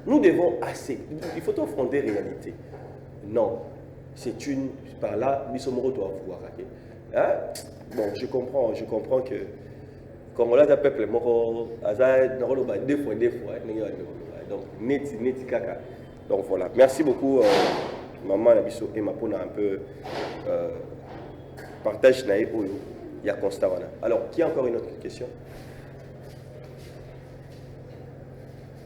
Nous devons assez. Il faut affronter la réalité. Non, c'est une par là bisomoro doit voir. Hein? Bon, je comprends que comme on a un peuple moko azay na roloba deux fois. Donc neti kaka. Donc voilà. Merci beaucoup maman la biso et ma pona un peu partage naïe oyo, il y a constat. Alors, qui a encore une autre question?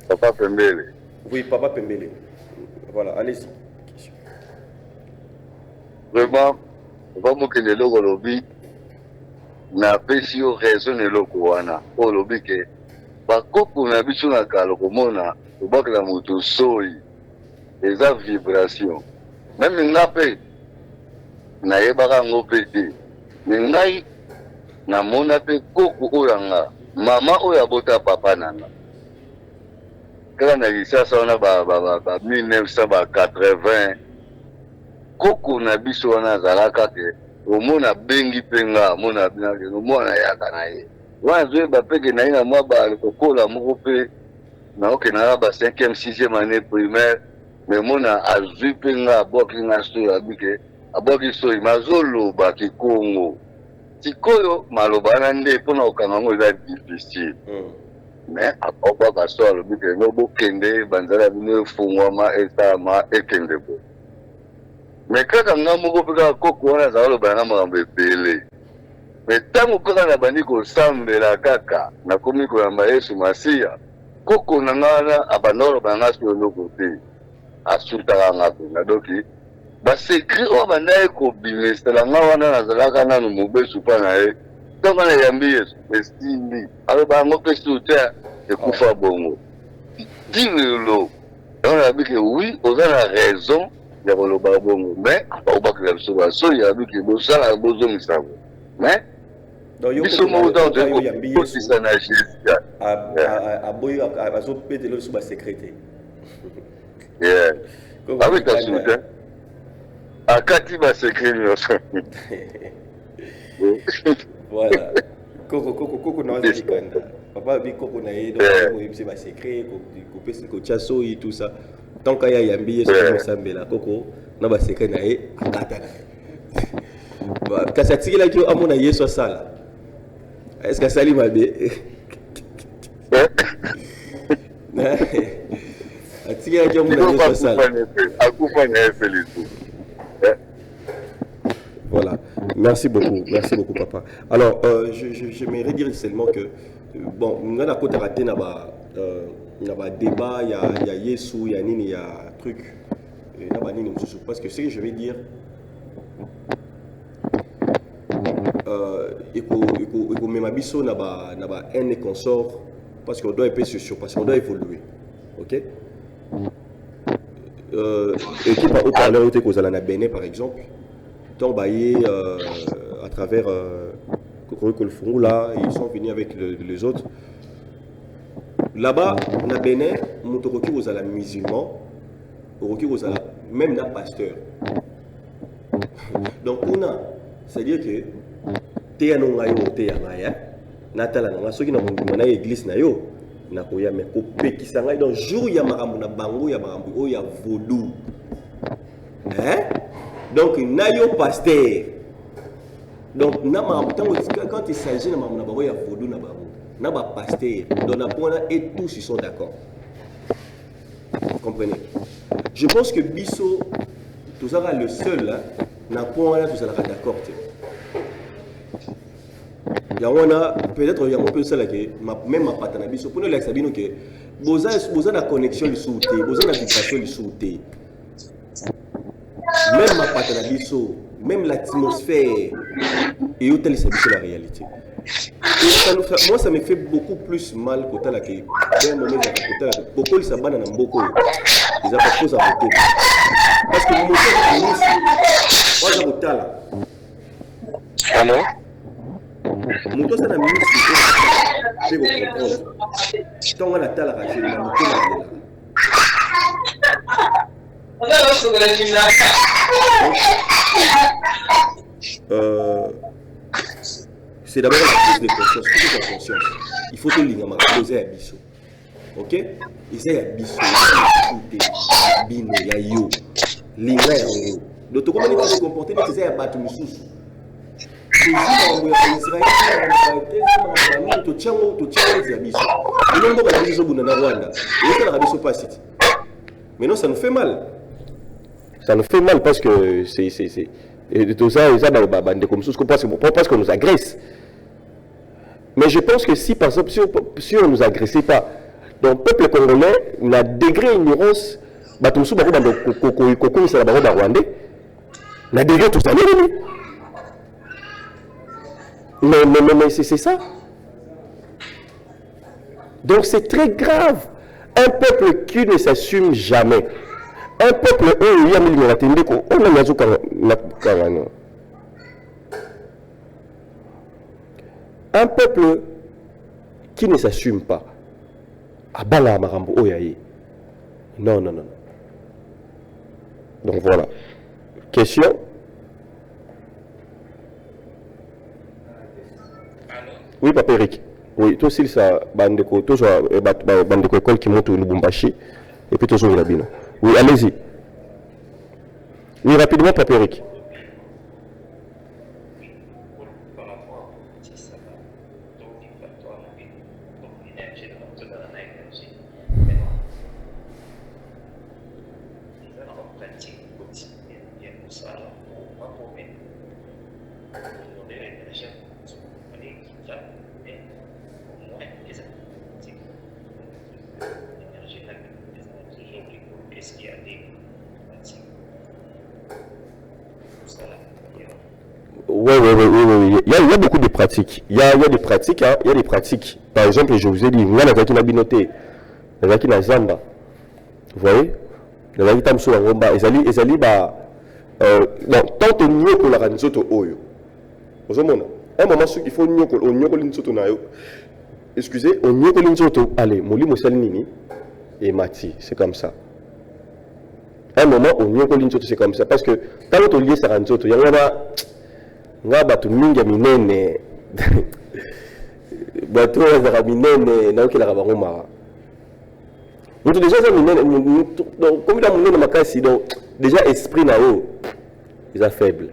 Papa Pembele. Oui, Papa Pembele. Voilà, allez-y. Vraiment, vraiment que le logo lobby n'a pas si raison le logo wana. Au lobby que par contre on a besoin de calme comme on a, on va que la moto soy, les vibration. Même nga pe nayebaka ngo pe te me ngai namona pe koko oyo nga mama oyo abota papa nanga kaka na lisasa wana ba 1980 koko na biso wana azalaka te omona bengi mpe nga amona binake omona yaka na ye wana zoyeba peke na ye na mwa balokokola moko mpe naokendaka ba 5e 6e année primaire me mona azwi mpe nga abwaki nga soki abike abwaki soki mazoloba kikongo sikoyo maloba wana nde mpona kokanga ngo eza difficile me akobwaka so alobi ke ngo bokende banzala ya bino efungwama esalama ekende bo me kaka nga moko mpe kaka koko wana azala loba nga makambo ebele me ntango kaka na bandi kosambela kaka nakomi koyamba yesu masiya koko na nga wana abanda koloba nga soki eloko te asutaka nga mpenza doki basekri oyo banda ye kobimesela nga wana nazalaka nano mobesu mpa na ye ntongo na yambi yesu esili aloba yango mpe sute ekufa bongo dilelo yango nayabike wi oza na raison ya koloba bongo me abaobakela biso basoyi yabike bosala bozomisango me biso moko ntango tokotisa na jésus aboyi azopetela biso basekre abika sute akati basekre nyonso voilà koko na wazalikanda papa abi koko na ye oyebisi basekre kopesi kotia soyi tout ça tant kaya yambi ye soki osambela koko na basekre na ye akata na ye kasi atikelaki yo amona yesu asala est-ce que asali mabe atikelaki amona yesu asala akufa na ye felitu. Voilà, merci beaucoup papa. Alors, j'aimerais dire seulement que, bon, nous avons raté un débat, il y a Yesu, il y a Nini, il y a truc, parce que ce que je vais dire, il faut même abisso n'a pas un consort, parce qu'on doit être sûr, parce qu'on doit évoluer, ok? Et qui par haut-parleur, où tu es à la Bénin par exemple. À travers Kokoriko là, ils sont venus avec les autres. Là-bas, na Bénin, Moutoroki aux ala musulmans, Oroki aux ala même na pasteur. Donc on a, c'est-à-dire que te anongayo te yamaya, natala nanga soki na mona église na yo, na koya me ko pekisanga donc jour ya makambo na bango ya makambo o ya vodou. Hein? Donc, nayo pasteur. Donc, quand il s'agit de vodou, na pasteur. Donc, et tous ils sont d'accord. Vous comprenez? Je pense que Bisso, tout ça le seul, n'a pas tout ça d'accord. Il y a peut-être il y a un peu ça là que même ma patana Bisso pour nous là sabino que boza la connexion le souté, boza la vibration le souté. Même ma patanabiso, même l'atmosphère, et où telle c'est la réalité. Et moi, ça me fait beaucoup plus mal que la que d'un moment, beaucoup ils s'abandonnent dans beaucoup. Ils ont pas chose à côté. Parce que mon moteur est ici. Moi, j'ai un là. Allô? Mon moteur, c'est un ministre. Je vais vous comprendre. Tant qu'on a tal à racheter, la moto là. C'est d'abord la prise de conscience. Prise de conscience. Il faut que l'ingama poser à biso. Ok? Il y a biso, bino, ya yo, linga ya yo. Donc comment il va se comporter mais c'est à battre mususu. C'est ça en Israël, to chango ya biso. Il y a beaucoup de biso buna Rwanda. Et ça la biso pas site. Mais non, ça nous fait mal. Ça nous fait mal parce que c'est et tout ça comme ça parce qu'on nous agresse. Mais je pense que si par exemple si on ne nous agressait pas, donc le peuple congolais n'a degré ignorance, bah tout ça rwandais, n'a degré tout ça. Mais c'est ça. Donc c'est très grave. Un peuple qui ne s'assume jamais. un peuple il y a millions d'attendés qu'on a mis un peuple qui ne s'assume pas à bala marambo oyaye. Non. Donc voilà. Question. Oui, Papa Eric. Oui, toi aussi, ça, bandeko, toi, bandeko école qui monte au Lubumbashi, et puis toi, sur la bino. Oui, allez-y. Oui, rapidement, Papa Eric. Oui. Il y a beaucoup de pratiques. Il y a des pratiques, hein. Il y a des pratiques. Par exemple, je vous ai dit, moi, la na binoté, la na zamba. Vous voyez? La tamso en romba. Ezali ba. Non, tant que nous que la ranzoto oyo. Vous voyez? Un moment, il faut nous que l'insoto na yo. Excusez, on nous que l'insoto. Allez, moli mosalinini et mati. C'est comme ça. Un moment, on nous que l'insoto, c'est comme ça. Parce que quand on lit sa ranzoto, il y a nga batu mingi minene batu za minene na okela ba ngoma mutu déjà za minene donc comme da minene makasi donc déjà esprit na yo est faible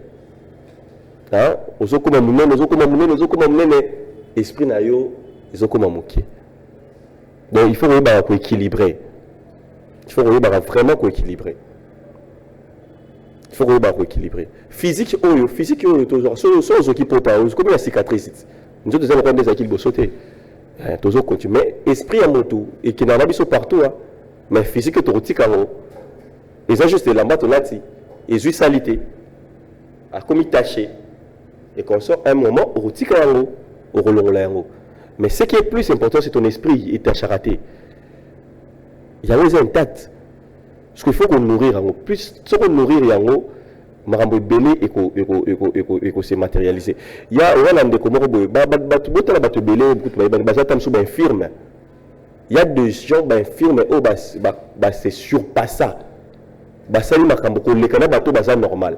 hein ozokoma minene esprit na yo ezokoma mokie donc il faut ba ko équilibrer vraiment ko équilibrer. Il faut équilibrer. Physique, toujours. Sans qui porte comme la cicatrice. Nous avons des gens qui vont sauter. Toujours continuer. Mais esprit à mon tour, et qui n'a pas besoin partout. Mais physique, tu retiens quand même. Et ça, juste la matin là, et juste salité. À comme il taché. Et comme ça, à un moment, on retient quand même. Au relon là. Mais ce qui est plus important, c'est ton esprit et ta charité. Il y a un intact. Parce qu'il faut qu'on nourrit en haut. Plus qu'on nourrit en haut, marambo belé et qu'on se matérialiser. Il y a un des comment infirme. Il y a des gens infirmes oh c'est surpassant. Ça lui makambo ko le kana bato baza normal.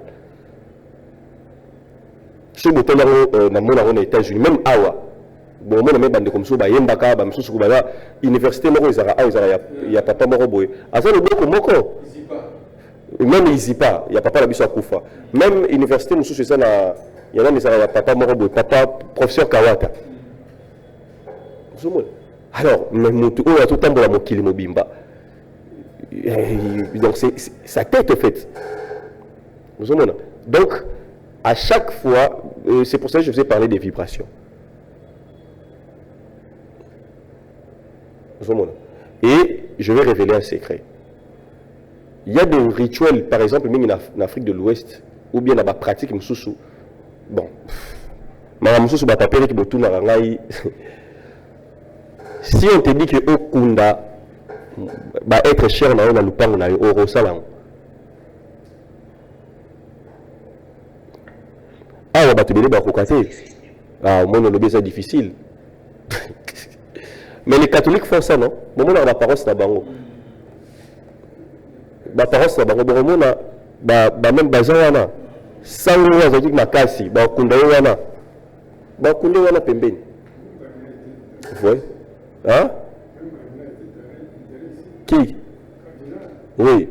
Ce boto na mona aux États-Unis même awa. Bon moi na me bande comme ça ba yembaka ba msusu ko ba université moko ezara il y a papa moko boye asa le boko moko même ici pas il y a papa la biso akufa même université msusu ça na il y a na papa moko boye papa professeur Kawata alors mais mutu o ya tout tambola mokili mobimba donc c'est sa tête en fait donc à chaque fois c'est pour ça que je vous ai parlé des vibrations. Et je vais révéler un secret. Il y a des rituels, par exemple, même en Afrique de l'Ouest, ou bien dans la pratique, bon, si on te dit que Okunda va être cher dans le lupango na oro salang. Ah, on va te dire ah, mon lobby c'est difficile. Mais les catholiques font ça, non? Bon, on a la parole na bango. La parole na bango, bon, on a même bazawana. Sango azaki makasi, ba kunda wana. Ba kunda wana pembeni. Vous voyez? Hein? Qui? Oui.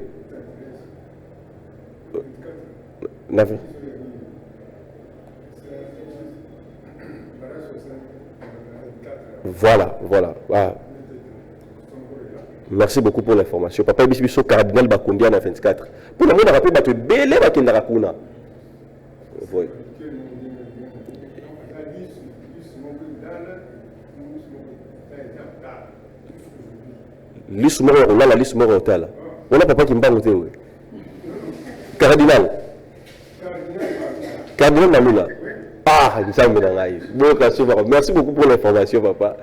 Voilà. Ah. Merci beaucoup pour l'information. Papa Bisbiso cardinal Bakundia na 24. Pour le monde rappelé battu belé bakenda rakuna. Voilà. L'ismoro là la l'ismoro hôtel. On a papa qui mbango té oui. Cardinal Malula. Ah, merci beaucoup pour l'information, papa.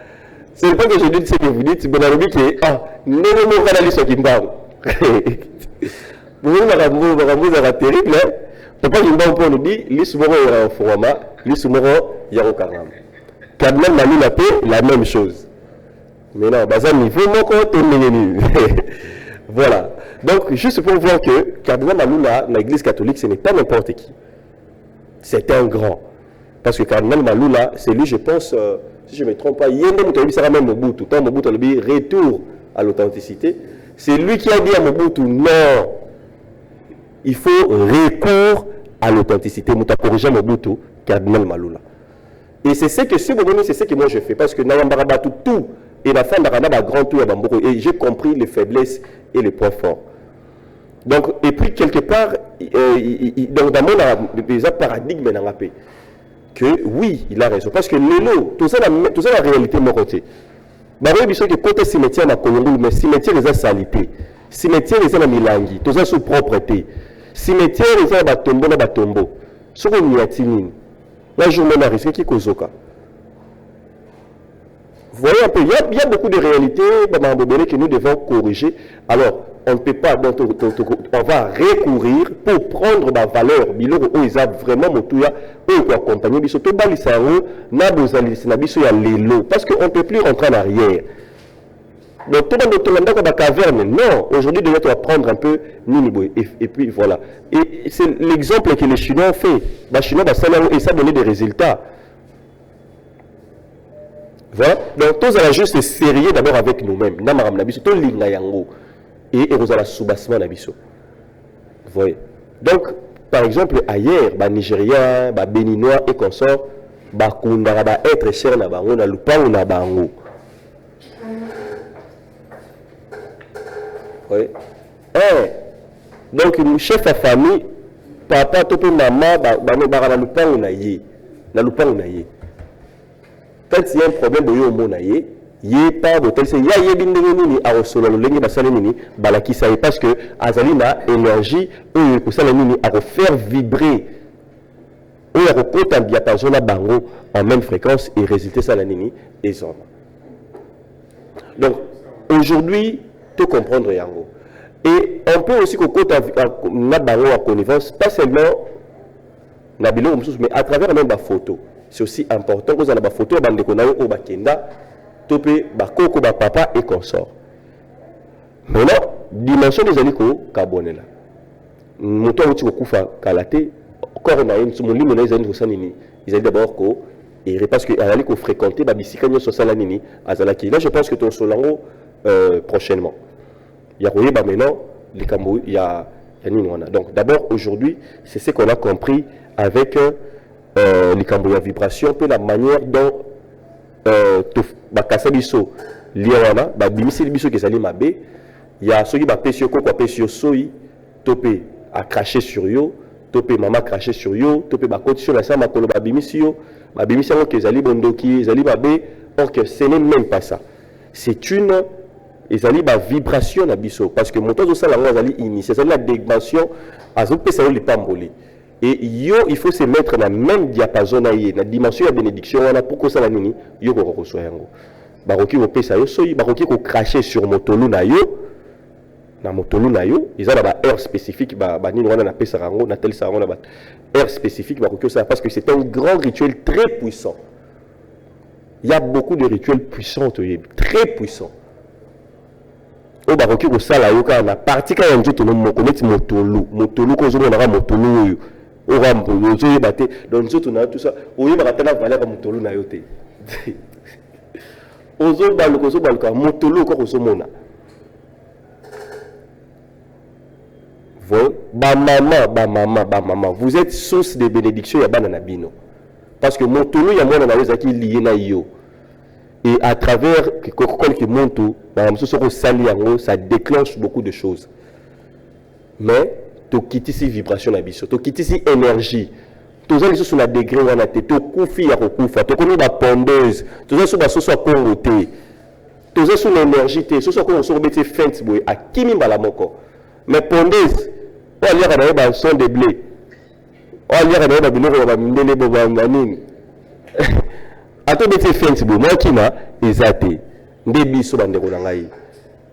C'est pas que je dis ce que vous dites, mais qui est ah, non, Vous avez terrible, hein? Papa, il m'a dit, l'ismoro est en format, l'ismoro est en carnam. Cardinal Malula fait la même chose. Mais non, bas niveau, mon compte est voilà. Donc, juste pour voir que Cardinal Malula, l'église catholique, ce n'est pas n'importe qui. C'est un grand. Parce que Cardinal Malula, c'est lui, je pense, si je ne me trompe pas, il y a même Mobutu. Tant Mobutu a dit retour à l'authenticité. C'est lui qui a dit à Mobutu, non, il faut recours à l'authenticité. Mouta corrigé Mobutu, Cardinal Malula. Et c'est ce que moi je fais. Parce que Nayambaraba tout, et la fin d'Arana, grand tour à Bamboko. Et j'ai compris les faiblesses et les points forts. Donc, et puis quelque part, dans mon paradigme, que oui, il a raison. Parce que l'élo, tout ça la réalité, mon côté. Baroui biso que côté cimetière na Kolongo, mais cimetière les a salité. Cimetière les a na milangi, tout ça sous propreté. Cimetière les a batombo na batombo. Ce qu'on y a tinine. La journée na risque qui kozoka. Vous voyez un peu, il y a beaucoup de réalités que nous devons corriger. Alors, on ne peut pas, donc, on va recourir pour prendre ma valeur. Biloro où ils ont vraiment motuya, eux pour accompagner biso to balisaro na bozalisi na biso ya lelo parce qu'on ne peut plus rentrer en arrière. Donc tout dans notre dans la caverne, non, aujourd'hui on doit prendre un peu Niniboy et puis voilà. Et c'est l'exemple que les Chinois ont fait. Les Chinois et ça a donné des résultats. Voilà. Donc tous à juste sérieux d'abord avec nous-mêmes. Namaram nabiso to linga yango. Et on a soubassement d'abisso. Vous voyez. Donc, par exemple, ailleurs, les Nigériens, les Béninois et consorts, ils vont être chers na bango, na lupa ou na bango. Vous voyez. Donc, le chef de famille, papa, tope maman, na lupa ou na ye. Na lupa ou na ye. Quand il y a un problème, il y a un monde yé pas de tel c'est ya yebindeni a resolo lolenge basale nini balaki ça parce que azali na énergie ou ko sala nini a faire vibrer ou a rekota diapason na bango en même fréquence et résulter ça la nini les hommes. Donc aujourd'hui tout comprendre yango et on peut aussi ko kota na bango à connivence pas seulement na bilo mais à travers même ba photo c'est aussi important que vous avez ba photo bande ko na o bakenda topé bakoko ba papa et consort. Maintenant, dimension des aliko kabonela. Moto wuti kokufa kalate corps na une mon limo na ezali kosanini. Ils allaient d'abord ko et parce que allait ko fréquenter ba bisika nyo sosala nini azalaki. Là je pense que ton solango prochainement. Il y a koyeba maintenant les kambo il y a nini wana. Donc d'abord aujourd'hui, c'est ce qu'on a compris avec les kambo ya vibration peu la manière dont bakasa biso liwana ba bimisi biso ke zali mabe ya soki ba pesio ko pesio soi topé a cracher sur yo topé maman cracher sur yo topé ba condition la sama ko ba bimisi yo ba bimisi ngo ke zali bondoki zali mabe or que ce n'est même pas ça c'est une ezali ba vibration na biso parce que moto zo sala ngo zali initié c'est la dimension azo pesa le pamboli. Et yo, il faut se mettre dans la même diapason, dans la dimension de la bénédiction, on a pourquoi ça va nini, yo ko reçoit yango. Baroki ko pesa yo soyi, baroki ko cracher sur motolu na yo, na motolu na yo, ils ont ba air spécifique, ba nini wana na pesa rango, na tel sarango na ba air spécifique, baroki ça parce que c'est un grand rituel très puissant. Il y a beaucoup de rituels puissants, très puissants. O baroki ko sala yo ka na parti ka yanjo to no mokometi motolu ko zo na motolu yo. Au rambo, nous avons battu, donc nous avons tout ça. Nous avons battu la valeur de Motolo na yote. Nous avons battu Motolo ko somona. Ba maman, vous êtes source de bénédiction ya bana na bino. Parce que Motolo ya mona na weza ki lié na yo. Et à travers que monto, ça déclenche beaucoup de choses. Mais to kitisi vibration na biso to kitisi énergie to za liso na degré wana te to kufi ya kokufa to komi ba pondeuse to za so ba so so kongo te to za so na énergie te so so ko so beti feinte boy akimi mbala moko mais pondeuse o aliaka na ba son de blé o aliaka na ba biloko ba mindele bo ba nini ato beti feinte boy mo kima ezate nde biso bande ko na ngai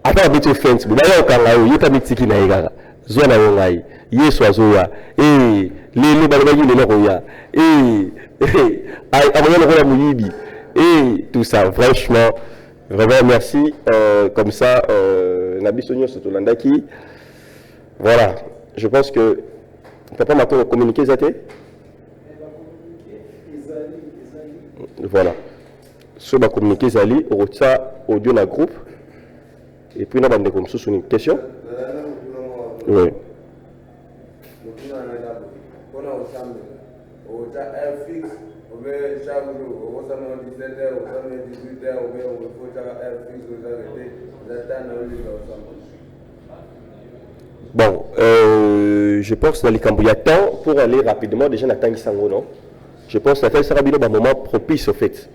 ata beti feinte boy ba yo kanga yo yeta mitiki na igara zona yongai yesu azoya lele balobaki lelo koya akoya lokola moyibi tout ça franchement vraiment merci comme ça nabiso nyonso tolandaki voilà je pense que papa maintenant communiquer ça voilà sur ma communiquer zali au audio na groupe et puis, nous avons une question. Oui. Bon, je pense que il y a temps pour aller rapidement. Déjà, non? Je pense que ça sera un moment propice au fait.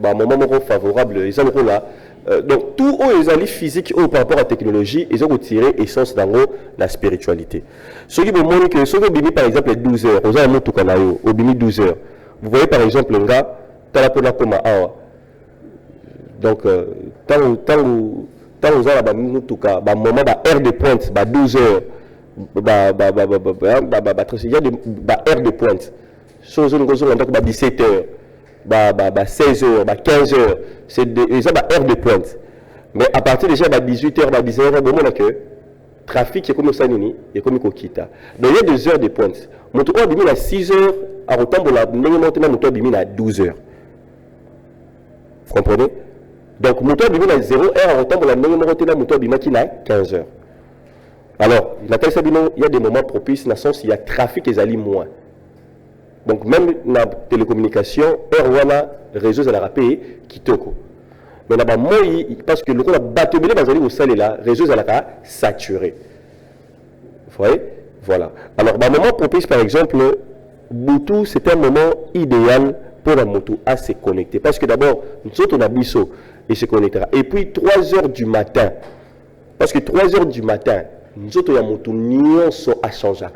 Un moment favorable. Ils ont là. Donc, tout les alliés physiques par rapport à la technologie, ils ont retiré l'essence dans la spiritualité. Ceux qui vont dire que ceux qui ont par exemple 12 heures, vous avez tout canal, au 12 heures. Vous voyez par exemple un gars, tu as la coma awa. Donc, tant vous avez un moment, heure de pointe, 12 heures, il y a heure de pointe. Ceux qui ont 17 heures. 16 heures, 15 heures, c'est des heures de pointe. Mais à partir déjà de 18 heures, 19 heures, le trafic est comme ça, et comme Kokita. Donc il y a 2 heures de pointe. Mon tour a 6 heures, à autant pour la mon à 12 heures. Vous comprenez? Donc mon tour a 0 heure, à autant pour la mon tour a 15 heures. Alors, il y a des moments propices, dans le sens où il y a trafic et les moins. Donc même dans la télécommunication, heure réseau de la rapé qui toko. Mais là-bas, parce que le bateau au salé là, réseau de la saturé. Vous voyez? Voilà. Alors, un moment propice, par exemple, Boutou, c'est un moment idéal pour la moto à se connecter. Parce que d'abord, nous autres, on a bisso et se connectera. Et puis 3 heures du matin, parce que 3 heures du matin, nous autres, on a moto, nous sommes à changer.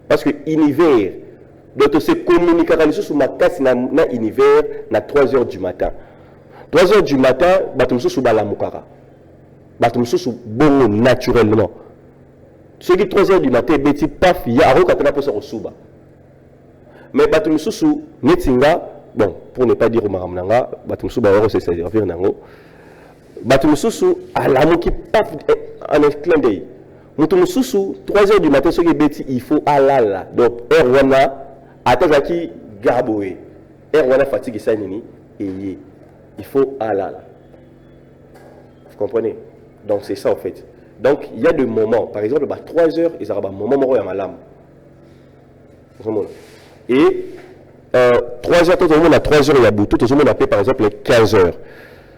Parce que l'univers, donc se communiquer sur ma casse dans l'univers à 3 heures du matin. 3 heures du matin, batum sous balamukara. Batum sous bon naturellement. Ceux qui 3 heures du matin, beti paf, il y a un katana pour se souba. Mais batum sous netinga, bon, pour ne pas dire au maramnanga, batum sous baoro se servir nango. Batum sous à l'amour qui paf en un clin d'œil. Moutou Soussou, 3 heures du matin, ce qui est bêti, il faut alala. Donc, Erwana, Atazaki, Gaboé. Erwana fatigue ça, nini, et il faut alala. Vous comprenez? Donc, c'est ça en fait. Donc, il y a des moments, par exemple, 3 heures, ils ont un moment où il y a ma lame. Et 3 heures, tout le monde a 3 heures, il y a Boutou, tout le monde a fait par exemple 15 heures.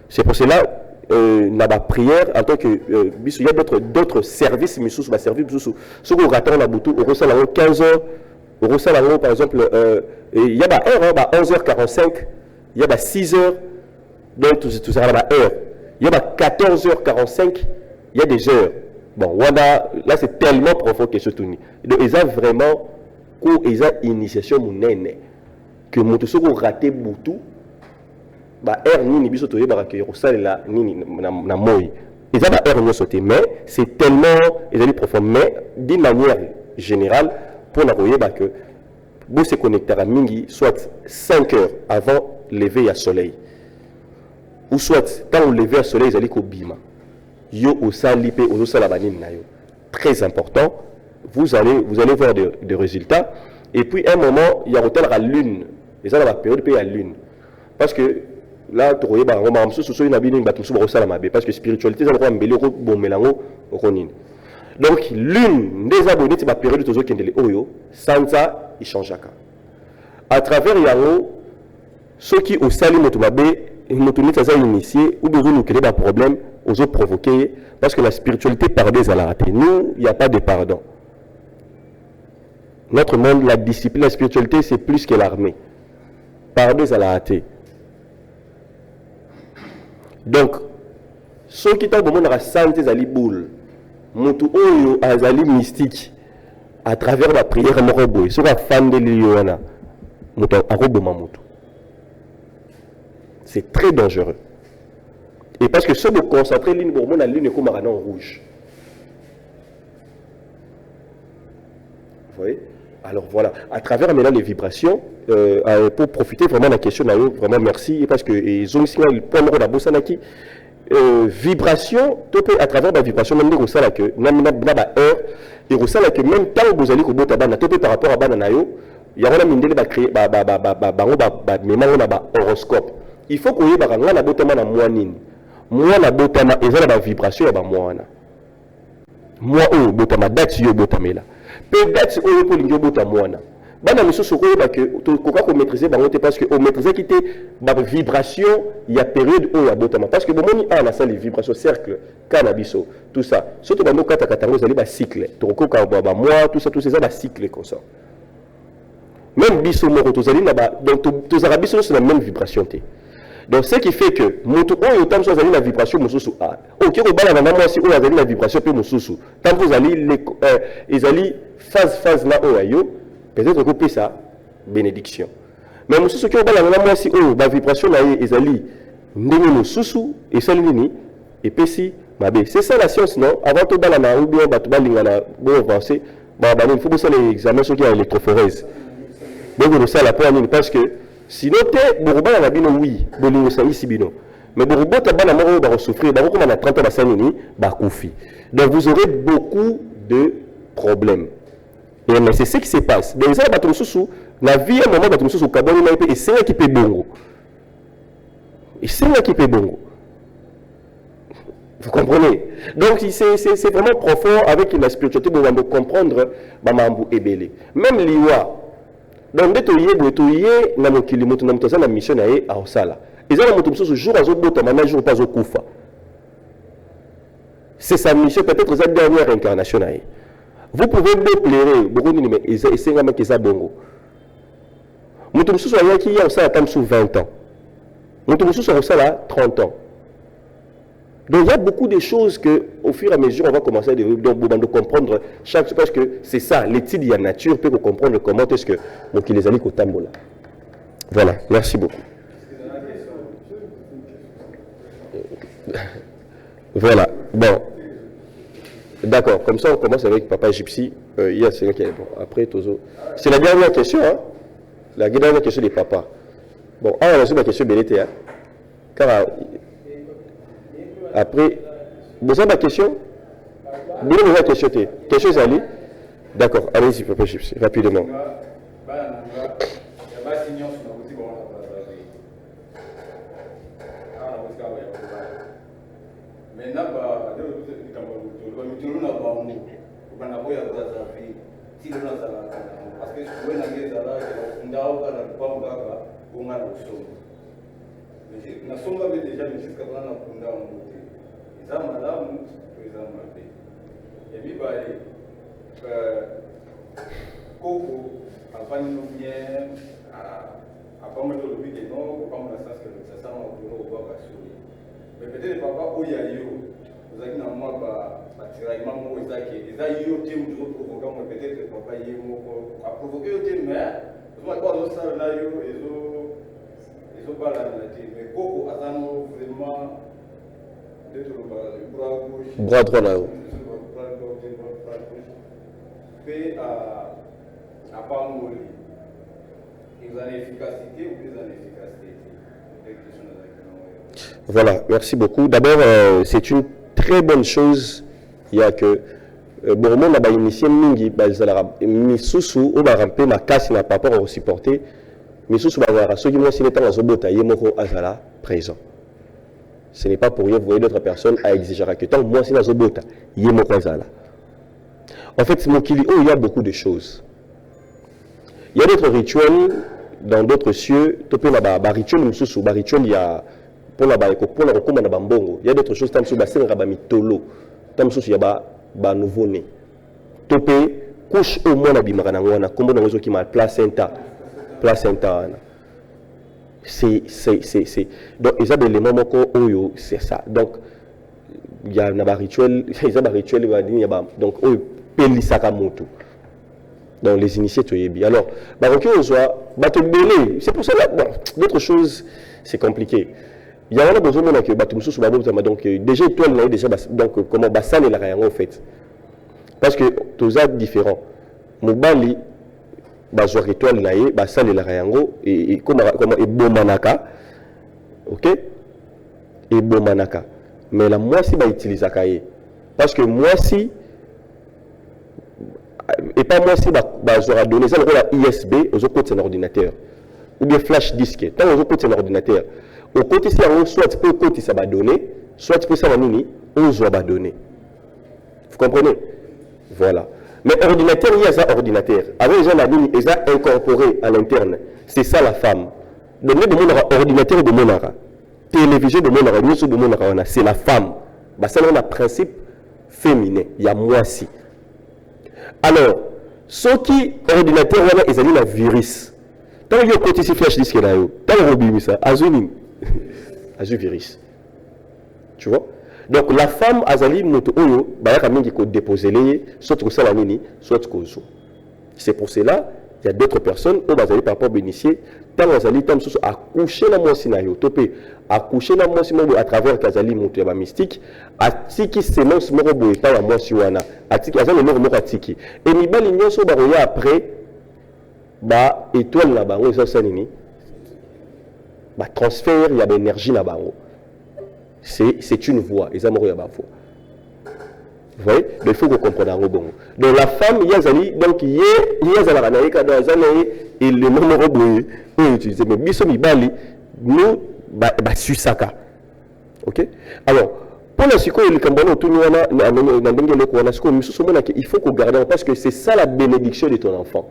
C'est pour cela. La prière en tant que il y a d'autres services mais sous service sous ce qu'on rattend la boutou au ressent 15 heures au ressent par exemple il y a heure 11h45 il y a 6 heures donc tout ça là heure il y a 14h45 il y a des heures bon là c'est tellement profond que ce tourne donc ils ont vraiment ils ont initiation monene que mon tout ce qu'on raté boutou air nini biso toye barake rosalela nini na moi ils ont air no sauté mais c'est tellement ils profond mais d'une manière générale pour na koyeba que vous se connecter à mingi soit 5 heures avant lever à soleil ou soit quand on lever à soleil ils allaient ko bima yo osali pe osala banini na yo très important vous allez voir des résultats et puis un moment il y a hôtel à lune et ça la période pe à lune parce que là tu vois bah on m'a sur une abîme parce que spiritualité ça va embellir au bon mélango au konine donc lune des abonnés c'est ma période toujours qui est oyo sans ça il change à travers yango ceux qui au sali motumabe motunit ça initié ou besoin nous créer des problèmes aux autres provoquer parce que la spiritualité pardon à la rater nous il n'y a pas de pardon notre monde la discipline la spiritualité c'est plus que l'armée pardon à la rater. Donc, ceux qui ont besoin de la santé, c'est les boules. Moutou oyo azali mystique à travers la prière moroboy. Ceux qui ont fan de l'Iona, moutou aroboma moutou. C'est très dangereux. Et parce que ceux qui concentrent l'île Bourbon, la ligne comme en rouge. Vous voyez? Alors voilà, à travers maintenant les vibrations, pour profiter vraiment de la question, vraiment merci, parce que ils ont aussi la bossa naki. Vibration, à travers la vibration, même si ça que heure, et ça que même temps vous allez au bout par rapport à Bananayo, il y a un mindele créer horoscope. Il faut qu'on y ait la botama na moanine. Moi la botama et la vibration ya moana. Moi oh botama date yo botamela. Pe date oh pour l'ingo botamoana. Bana miso soko ba que koka ko maîtriser ba ngote parce que au maîtriser qui ba vibration il y a période où ya botama parce que bon moni a la salle les vibrations cercle cannabiso tout ça surtout ba no kata katango zali ba cycle to ko ka ba moi tout ça tous ces ba cycle comme ça même biso moko to zali na ba donc to zarabiso c'est la même vibration té. Donc ce qui fait que moto oyo tam so zali la vibration mususu a OK ko bala na moi si oyo zali la vibration pe mususu tam vous allez les ezali phase na oyo peut-être que c'est ça bénédiction mais mususu ki bala na moi si oyo ba vibration na ezali ndenge mususu et salini et pesi mabe c'est ça la science non avant to bala na ou bien batu balinga na bon avancer ba il faut bosser les examens sur qui a électrophorèse donc on ça la point parce que sinon te boruba na bino oui bolingo sangi sibino mais boruba ta bana moko ba souffrir ba comme na 30 ans ba sanini ba kufi donc vous aurez beaucoup de problèmes et mais c'est ce qui se passe donc ça ba to susu la vie un moment ba to susu kaboni na et c'est qui peut bongo et c'est qui peut bongo vous comprenez donc c'est vraiment profond avec la spiritualité pour nous comprendre ba mambu ebele même liwa donc dès que tu es na mokili mutu na mtoza na mission na ye a osala ezala mutu mususu jour azobota mana jour pas okufa c'est sa mission peut-être sa dernière incarnation na ye vous pouvez déplérer beaucoup de mais esenga maki za bongo mutu mususu ayaki ya osala tam sous 20 ans mutu mususu osala 30 ans. Donc il y a beaucoup de choses que, au fur et à mesure, on va commencer à comprendre chaque chose parce que c'est ça, l'étude de la nature peut comprendre comment est-ce que donc les amis au tambola. Voilà, merci beaucoup. Voilà, bon, d'accord. Comme ça, on commence avec Papa Gypsy. Il y a celui qui est bon. Après, Tozo. C'est la dernière question, hein? La dernière question des papas. Bon, on a reçu ma question BLT, hein? Car après, vous avez ma question? Vous avez ma question? Question, Zali? D'accord, allez-y, Papa Gypsy, rapidement. Mais peut-être papa où il y a eu, vous avez un mois tiraillement où il y a eu au thème de provoquer, peut-être papa y a provoqué au thème, mais vous avez pas de ça là, ils ont pas la tête. Mais Coco a vraiment bras droit là-haut. Fait à pas mourir. Ils ont l'efficacité ou plus en efficacité. Voilà, merci beaucoup. D'abord, c'est une très bonne chose. Il y a que Bormon a initié Mingi, Misusu, on va ramper ma casse n'a pas rapport au supporter. Misusu va voir ceux qui m'ont signé dans Zobota, Yemoko Azala, présent. Ce n'est pas pour rien, vous voyez d'autres personnes à exiger que tant moi c'est dans Zobota, Yemoko Azala. En fait, il y a beaucoup de choses. Il y a d'autres rituels dans d'autres cieux. Rituel, il y a pour la bambongo. Il y a d'autres choses, il y a nouveau-né. Topé, couche au moins la bimarana, comme on a qui m'a placenta. C'est. Donc, il y a des éléments, c'est ça. Donc, il y a un rituel, donc, donc les initiés alors c'est pour ça d'autres choses c'est compliqué. Il y a besoin que donc déjà toi déjà donc comment bassan et la en fait parce que tous ça différent mobali bazwa étoile na ye basalelaka yango comment ebomanaka, ok, ebomanaka, mais la mwasi bautilisaka ye parce que mwasi et pas mwasi bazwa donner ça la USB aux côtés de l'ordinateur ou bien flash disk tant aux côtés de l'ordinateur au côté si on soit peut côté ça va donner soit peut ça va nini on va donner, vous comprenez, voilà. Mais ordinateur, il y a ça ordinateur. Avec les gens la ligne, ils ont incorporé à l'interne. C'est ça la femme. Donc, de mon ordinateur de mon télévision de mon de mon c'est la femme. Bah, ça, c'est un principe féminin. Il y a moi aussi. Alors, ceux qui ordinateur, ils ont un virus. Tant que vous avez un flash disk, tant que vous avez ça, azuni virus. Tu vois? Donc la femme azali moto oyo bayaka mingi ko déposer les soit que ça la nini soit que zo. C'est pour cela il y a d'autres personnes au bazali par rapport bénéficier tant azali tant sous accoucher la moisi na yo topé accoucher la moisi mo à travers kazali moto ya ba mystique atiki semence moko boye ta la moisi wana atiki azali moko atiki et mibali nyoso ba roya après ba étoile na bango ça nini ba transfert il y a de l'énergie na bango. C'est une voie, ils amoureux à ma voix. Vous voyez? Mais il faut que vous compreniez un bon. Donc la femme, il y a zali, donc il y a zali dans la zone et le nom robot utilisé. Mais biso mi bali, nous susaka. Ok? Alors pour la psycho, il faut qu'on garde parce que c'est ça la bénédiction de ton enfant.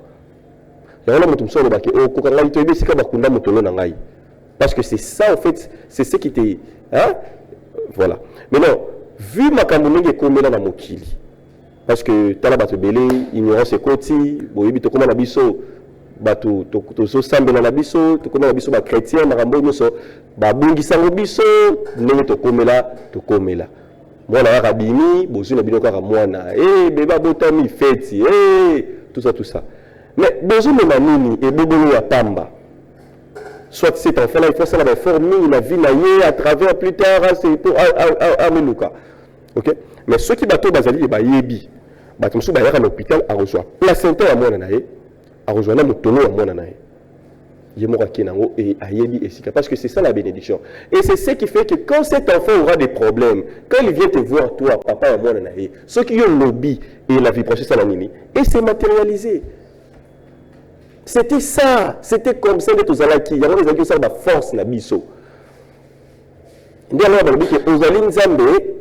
Parce que c'est ça en fait, c'est ce qui t'est. Hein? Voilà. Maintenant, vu ma camouflage est comme là dans Mokili, parce que tu as la bateau belé, ignorance et côté, bon, il comment la biso, bateau, to sambe na biso, to comment la biso ba chrétien, marambo nyonso, ba bungi sango biso, ndenge to komela. Mwana rabini, bozu na bino kaka mwana, beba botami feti, tout ça. Mais bozu na nini et bobolo ya pamba. Soit cet enfant-là, il faut ça la formule, la vie à travers plus tard, c'est pour Amenuka. Ok? Mais ceux qui battent Bazali, ils yebi. Batum sou bayaka à l'hôpital, à rejoindre placenta à mon anaïe, à rejoindre mon tonneau à mon anaïe. Yemora Kenango et Ayebi et Sika. Parce que c'est ça la bénédiction. Et c'est ce qui fait que quand cet enfant aura des problèmes, quand il vient te voir, toi, papa à mon anaïe, ceux qui ont le lobby et la vie prochaine, ça la nini, et c'est matérialisé. C'était ça, c'était comme ça d'être aux alaki. Il y avait des alaki qui ont la force, la biso. Il y a aux alaki,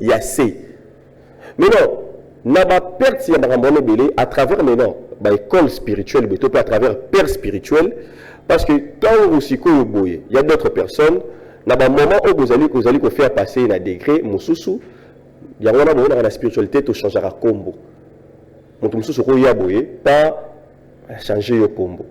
il y a assez. Mais non, n'a pas perte à travers maintenant, l'école spirituelle, à travers père spirituel, parce que quand vous aussi il y a d'autres personnes, n'a pas moment où vous allez faire passer un degré, Moussousou, il y a un moment où la spiritualité te changera combo. Mon Moussousou, il y a pas changer le combo.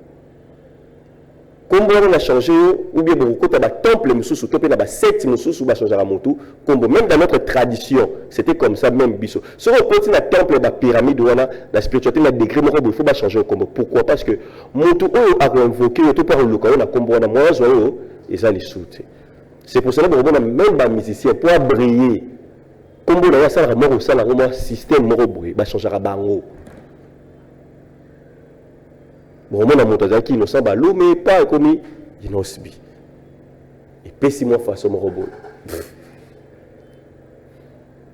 Combo on a changé ou bien beaucoup de temple mususu topé na ba secte mususu ba changer à motu combo même dans notre tradition c'était comme ça même biso. Si on continue à temple ba pyramide wana la spiritualité na degré moko il faut pas changer le combo. Pourquoi? Parce que motu a invoqué tout par le cas na combo na moi zo et ça les soute. C'est pour cela que on a même ba musicien pour briller. Combo na ça la mort ça la système moko boy ba changer à bango. Bon, on a monté qui ne s'en balou, mais pas comme il n'ose pas. Et pessiment face au robot.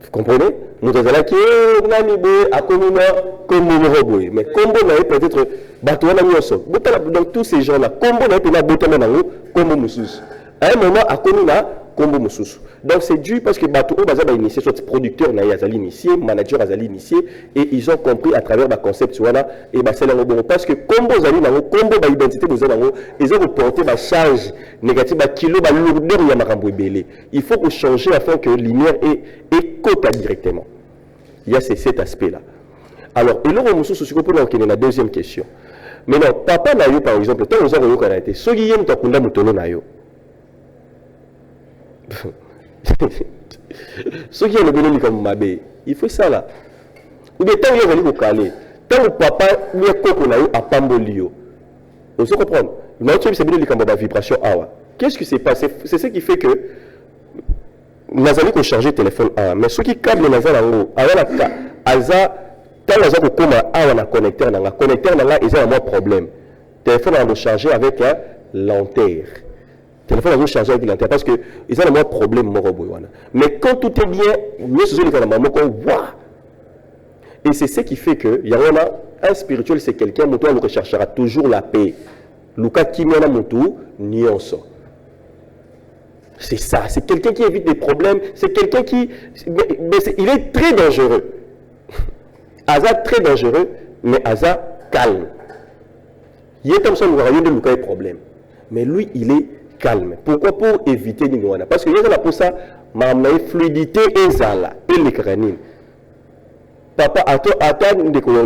Vous comprenez? Monté qui est nani a comme un robot. Mais combo n'a peut-être bateau na mioso. Donc tous ces gens-là, combo n'a peut-être bateau na comme musus. À un moment, à comuna comme musus. Donc c'est dû parce que bateau bazaba initié, soit producteur na yazali initié, manager azali initié, et ils ont compris à travers ma concept voilà et bah c'est là bon parce que combo zali na combo ba identité vous avez ils ont porté ma charge négative ba kilo ba lourdeur ya makambo ebele. Il faut que changer afin que lumière est cota directement. Il y a cet aspect là. Alors et là on se soucie pour la deuxième question. Maintenant papa na yo par exemple tant aux gens qu'on a été so yem to kunda mutono na yo. Ceux qui ont le bonheur comme Mabé, il faut ça là. Ou bien tant qu'il y a au calé, tant que papa lui a coco à Pambolio. Vous comprenez? Mais tu sais bien comme la vibration awa. Qu'est-ce qui s'est passé? C'est ce qui fait que nous allons changer le téléphone awa. Mais ceux qui câblent les nazar en haut, alors la aza Quand on a comme un connecteur, ils ont un problème. Le téléphone est rechargé avec un lanterne. Le téléphone est rechargé avec lanterne parce qu'ils ont un problème. Mais quand tout est bien, nous sommes les et c'est ce qui fait que y a un spirituel, c'est quelqu'un qui recherchera toujours la paix. Luka Kimena Mutu, Nyonso. C'est ça, c'est quelqu'un qui évite des problèmes, c'est quelqu'un qui. Il est très dangereux. Aza très dangereux, mais Aza calme. Il est comme ça, nous avons des problèmes. Mais lui, il est calme. Pourquoi? Pour éviter les noirs. Parce que il y a pour ça, ma fluidité est là, et les crânes. Papa, attends, même des colons,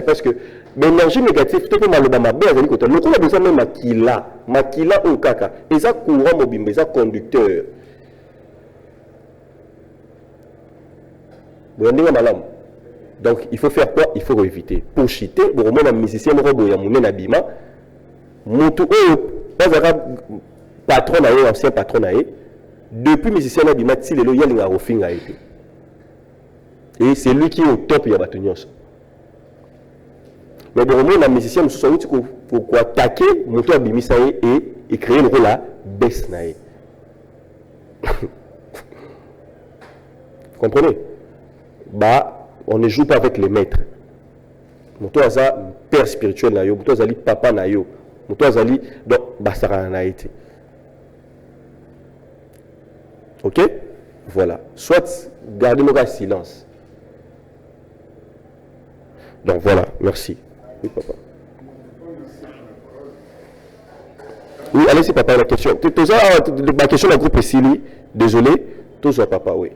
parce que l'énergie négative, tout le monde a besoin le coup a besoin même makila ou kaka, et ça courant mobile, ça conducteur. Donc il faut faire quoi? Il faut éviter. Pour chiter, pour moi, un musicien, Nabima, patron, ancien patron, depuis musicien Nabima, il y a un et c'est lui qui est au top, il y a Batunios. Mais bon, moi, la musicien, nous sommes pour attaquer, monter à Bimisaï et créer le rôle à Besnaï. Vous comprenez? Bah, on ne joue pas avec les maîtres. Monto Aza, père spirituel, Monto Azali, papa, Monto Azali, donc, Basara Naïti. Ok? Voilà. Soit gardez le silence. Donc voilà, merci. Oui, papa. Oui, allez-y, papa, la question. Ma question, le groupe ici, lui, désolé, tout ça, papa, oui.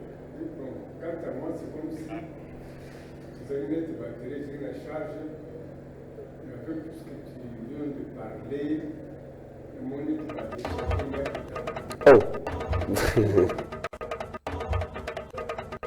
Quant à moi, c'est comme si vous avez une batterie, j'ai la charge, mais avec tout ce que tu viens de parler, le monde est Oh.